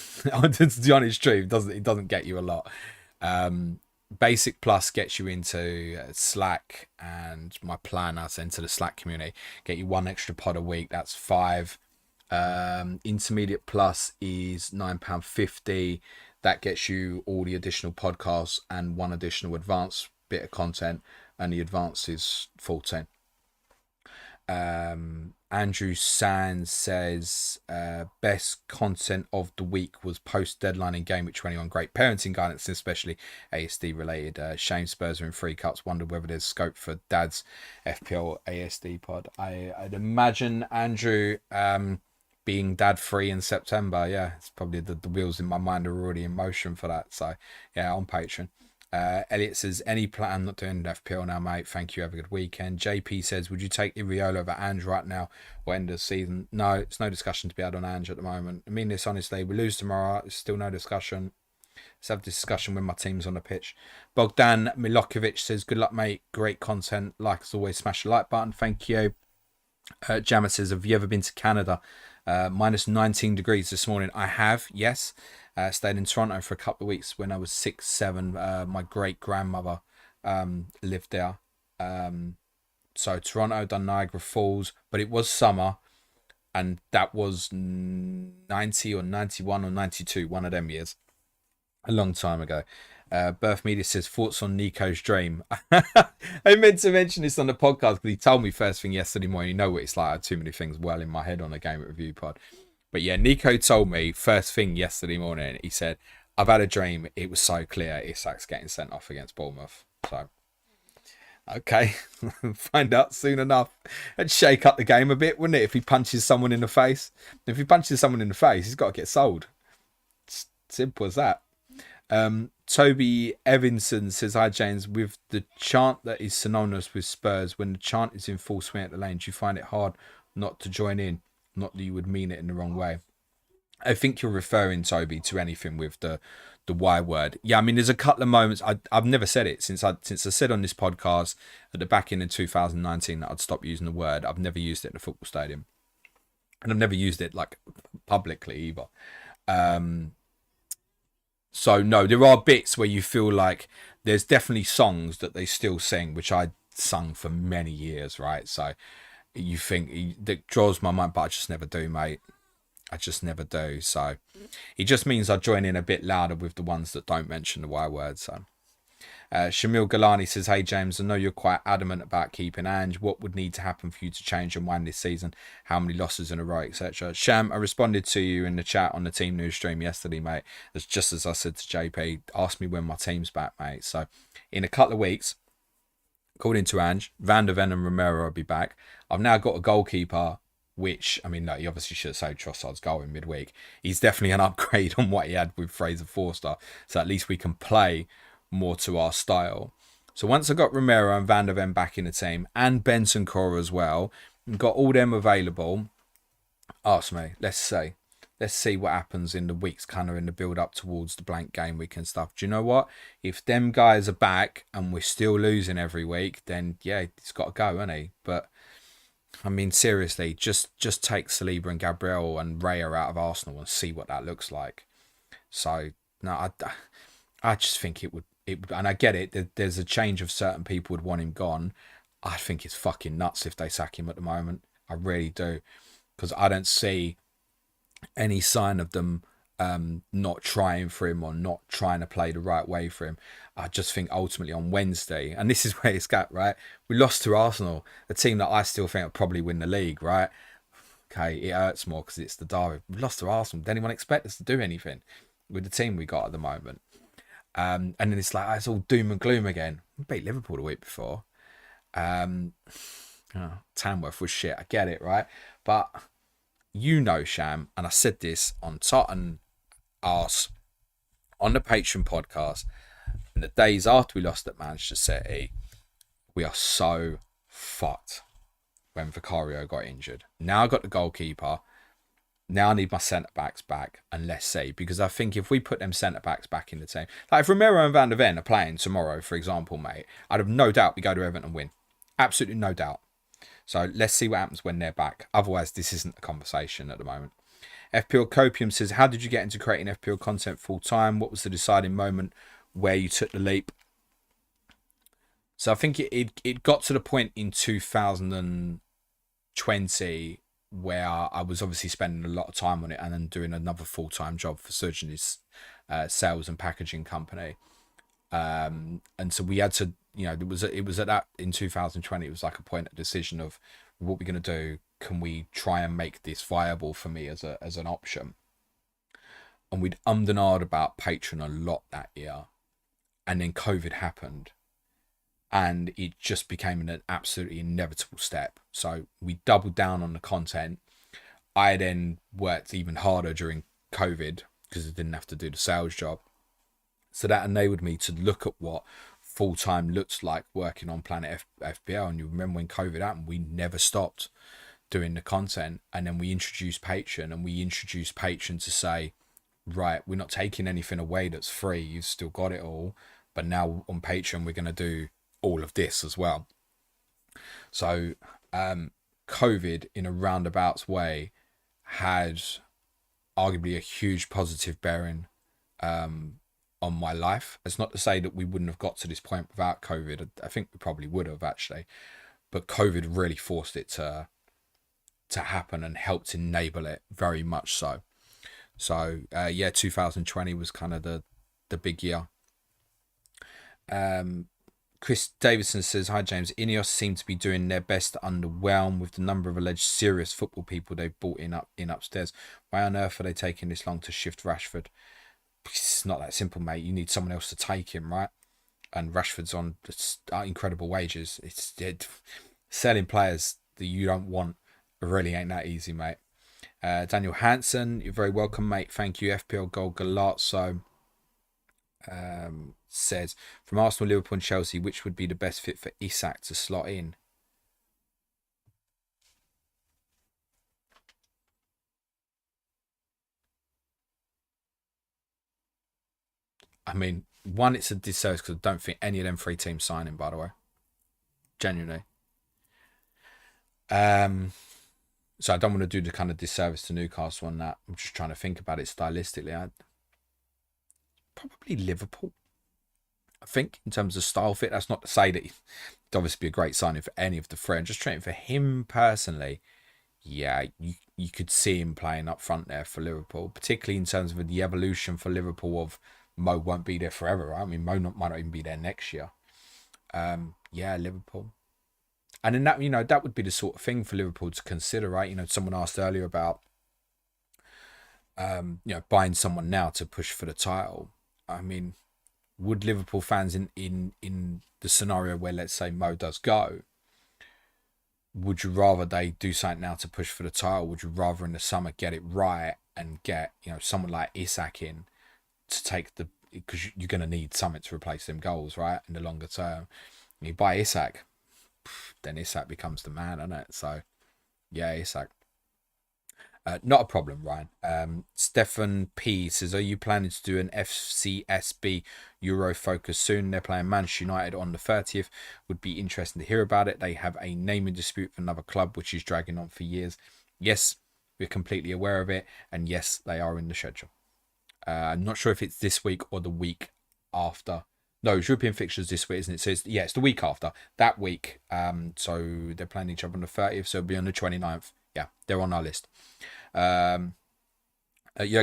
[SPEAKER 1] be honest, true. It doesn't get you a lot. Basic Plus gets you into Slack and my planner, so into the Slack community. Get you 1 extra pod a week. That's £5. Intermediate Plus is £9.50. That gets you all the additional podcasts and 1 additional advanced bit of content, and the advanced is £14. Andrew Sands says, best content of the week was post deadline in Gameweek 21. Great parenting guidance, especially ASD related. Shame Spurs are in 3 cuts. Wonder whether there's scope for Dad's FPL ASD pod. I'd imagine, Andrew, being dad free in September. Yeah, it's probably the wheels in my mind are already in motion for that. So yeah, on Patreon. Elliot says, any plan? Not doing FPL now, mate. Thank you. Have a good weekend. JP says, would you take Iriola over Ange right now or end of the season? No, it's no discussion to be had on Ange at the moment. I mean this honestly. We lose tomorrow. It's still no discussion. Let's have a discussion when my team's on the pitch. Bogdan Milokovic says, good luck, mate. Great content. Like as always, smash the like button. Thank you. Jammer says, have you ever been to Canada? Minus 19 degrees this morning. I have, yes. Stayed in Toronto for a couple of weeks when I was 6, 7. My great-grandmother lived there. So Toronto, done Niagara Falls, but it was summer. And that was 90 or 91 or 92, one of them years. A long time ago. Birth Media says, thoughts on Nico's dream. I meant to mention this on the podcast because he told me first thing yesterday morning. You know what it's like. I had too many things well in my head on the Game Review pod. But yeah, Nico told me first thing yesterday morning. He said, I've had a dream. It was so clear Isak's getting sent off against Bournemouth. So, okay. Find out soon enough. It'd shake up the game a bit, wouldn't it, if he punches someone in the face? If he punches someone in the face, he's got to get sold. It's simple as that. Toby Evanson says, hi James, with the chant that is synonymous with Spurs, when the chant is in full swing at the lane, do you find it hard not to join in? Not that you would mean it in the wrong way. I think you're referring, Toby, to anything with the Y word. Yeah, I mean, there's a couple of moments. I've never said it since I said on this podcast at the back end of 2019 that I'd stop using the word. I've never used it in a football stadium. And I've never used it like publicly either. So no, there are bits where you feel like there's definitely songs that they still sing, which I sung for many years, right? So you think that draws my mind, but I just never do, mate. I just never do. So it just means I join in a bit louder with the ones that don't mention the Y word. So Shamil Galani says, hey James, I know you're quite adamant about keeping Ange. What would need to happen for you to change your mind this season? How many losses in a row, etc.? Sham, I responded to you in the chat on the team news stream yesterday, mate. It's just as I said to JP, ask me when my team's back, mate. So in a couple of weeks, according to Ange, Van der Ven and Romero will be back. I've now got a goalkeeper, which, I mean, no, he obviously should have saved Trossard's goal in midweek. He's definitely an upgrade on what he had with Fraser Forster. So at least we can play more to our style. So once I got Romero and Van der Ven back in the team, and Benson Cora as well, and got all them available, ask me, let's see what happens in the weeks, kind of in the build up towards the blank game week and stuff. Do you know what? If them guys are back and we're still losing every week, then yeah, it's got to go, hasn't he? But I mean, seriously, just take Saliba and Gabriel and Raya out of Arsenal and see what that looks like. So no, I just think it would, and I get it. There's a change of certain people would want him gone. I think it's fucking nuts if they sack him at the moment. I really do, because I don't see any sign of them not trying for him or not trying to play the right way for him. I just think ultimately on Wednesday, and this is where it's got, right? We lost to Arsenal, a team that I still think will probably win the league, right? Okay, it hurts more because it's the derby. We lost to Arsenal. Did anyone expect us to do anything with the team we got at the moment? And then it's like, it's all doom and gloom again. We beat Liverpool the week before. Tamworth was shit. I get it, right? But you know, Sham, and I said this on Tottenham Arse on the Patreon podcast, in the days after we lost at Manchester City, we are so fucked when Vicario got injured. Now I got the goalkeeper. Now I need my centre-backs back, and let's see. Because I think if we put them centre-backs back in the team, like if Romero and Van der Ven are playing tomorrow, for example, mate, I'd have no doubt we go to Everton and win. Absolutely no doubt. So let's see what happens when they're back. Otherwise, this isn't a conversation at the moment. FPL Copium says, how did you get into creating FPL content full-time? What was the deciding moment where you took the leap? So I think it got to the point in 2020 where I was obviously spending a lot of time on it and then doing another full-time job for Surgeon's sales and packaging company. And so we had to, it was at that in 2020, it was like a point of decision of what we're going to do. Can we try and make this viable for me as an option? And we'd and ahed about Patreon a lot that year. And then COVID happened. And it just became an absolutely inevitable step. So we doubled down on the content. I then worked even harder during COVID because I didn't have to do the sales job. So that enabled me to look at what full-time looks like working on Planet FPL. And you remember when COVID happened, we never stopped doing the content. And then we introduced Patreon, and we introduced Patreon to say, right, we're not taking anything away that's free. You've still got it all. But now on Patreon, we're going to do all of this as well. So COVID, in a roundabouts way, had arguably a huge positive bearing on my life. It's not to say that we wouldn't have got to this point without COVID. I think we probably would have, actually. But COVID really forced it to happen and helped enable it very much so. So, 2020 was kind of the big year. Chris Davidson says, hi James, Ineos seem to be doing their best to underwhelm with the number of alleged serious football people they've brought in upstairs. Why on earth are they taking this long to shift Rashford? It's not that simple, mate. You need someone else to take him, right? And Rashford's on incredible wages. It's selling players that you don't want really ain't that easy, mate. Daniel Hansen, you're very welcome, mate. Thank you. FPL Gold Galazzo says, from Arsenal, Liverpool and Chelsea, which would be the best fit for Isak to slot in? I mean, one, it's a disservice because I don't think any of them three teams sign him, by the way. Genuinely. So I don't want to do the kind of disservice to Newcastle on that. I'm just trying to think about it stylistically. Probably Liverpool. I think in terms of style fit. That's not to say that he'd obviously be a great signing for any of the three. I'm just trying for him personally. Yeah, you could see him playing up front there for Liverpool, particularly in terms of the evolution for Liverpool of Mo won't be there forever, right? I mean, Mo might not even be there next year. Liverpool. And then that would be the sort of thing for Liverpool to consider, right? Someone asked earlier about, buying someone now to push for the title. I mean, would Liverpool fans in the scenario where, let's say, Mo does go, would you rather they do something now to push for the title? Would you rather in the summer get it right and get, someone like Isak in to take because you're going to need something to replace them goals, right? In the longer term, you buy Isak, then Isak becomes the man, isn't it? So, yeah, Isak. Not a problem, Ryan. Stefan P says, are you planning to do an FCSB Euro focus soon? They're playing Manchester United on the 30th. Would be interesting to hear about it. They have a naming dispute for another club, which is dragging on for years. Yes, we're completely aware of it. And yes, they are in the schedule. I'm not sure if it's this week or the week after. No, it's European fixtures this week, isn't it? So it's the week after. That week. So they're playing each other on the 30th. So it'll be on the 29th. Yeah, they're on our list. Jürgen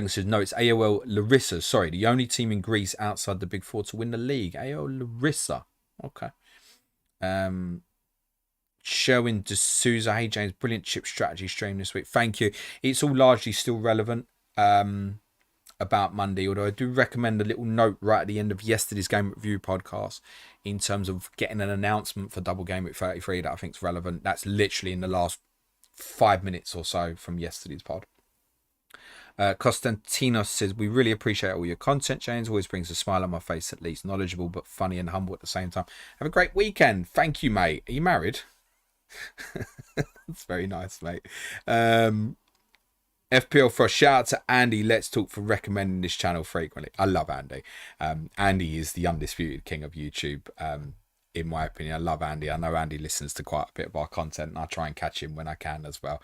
[SPEAKER 1] says, no, it's AOL Larissa. Sorry, the only team in Greece outside the Big Four to win the league. AOL Larissa. Okay. Sherwin D'Souza. Hey, James, brilliant chip strategy stream this week. Thank you. It's all largely still relevant about Monday, although I do recommend a little note right at the end of yesterday's Game Review podcast in terms of getting an announcement for Double Game Week 33 that I think is relevant. That's literally in the last 5 minutes or so from yesterday's pod. Konstantinos says, we really appreciate all your content, James. Always brings a smile on my face, at least knowledgeable but funny and humble at the same time. Have a great weekend. Thank you, mate. Are you married? That's very nice, mate. FPL for a shout out to Andy. Let's talk for recommending this channel frequently. I love Andy. Andy is the undisputed king of YouTube. In my opinion, I love Andy. I know Andy listens to quite a bit of our content, and I try and catch him when I can as well.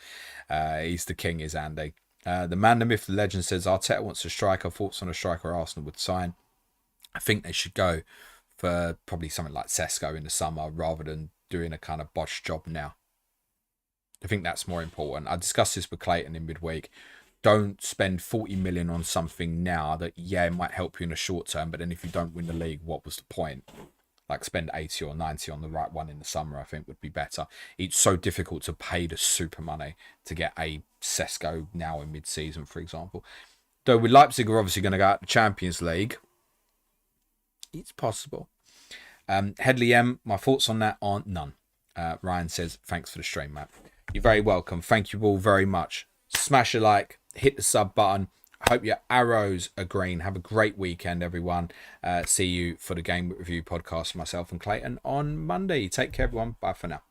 [SPEAKER 1] He's the king, is Andy. The man, the myth, the legend says, Arteta wants a striker. Thoughts on a striker Arsenal would sign? I think they should go for probably something like Sesko in the summer rather than doing a kind of botched job now. I think that's more important. I discussed this with Clayton in midweek. Don't spend 40 million on something now that, it might help you in the short term, but then if you don't win the league, what was the point? Like spend 80 or 90 on the right one in the summer, I think would be better. It's so difficult to pay the super money to get a Sesko now in mid-season, for example. Though with Leipzig are obviously going to go out the Champions League, it's possible. Headley M, my thoughts on that are none. Ryan says, thanks for the stream, Matt. You're very welcome. Thank you all very much. Smash a like, hit the sub button. I hope your arrows are green. Have a great weekend, everyone. See you for the Game Review podcast, myself and Clayton, on Monday. Take care, everyone. Bye for now.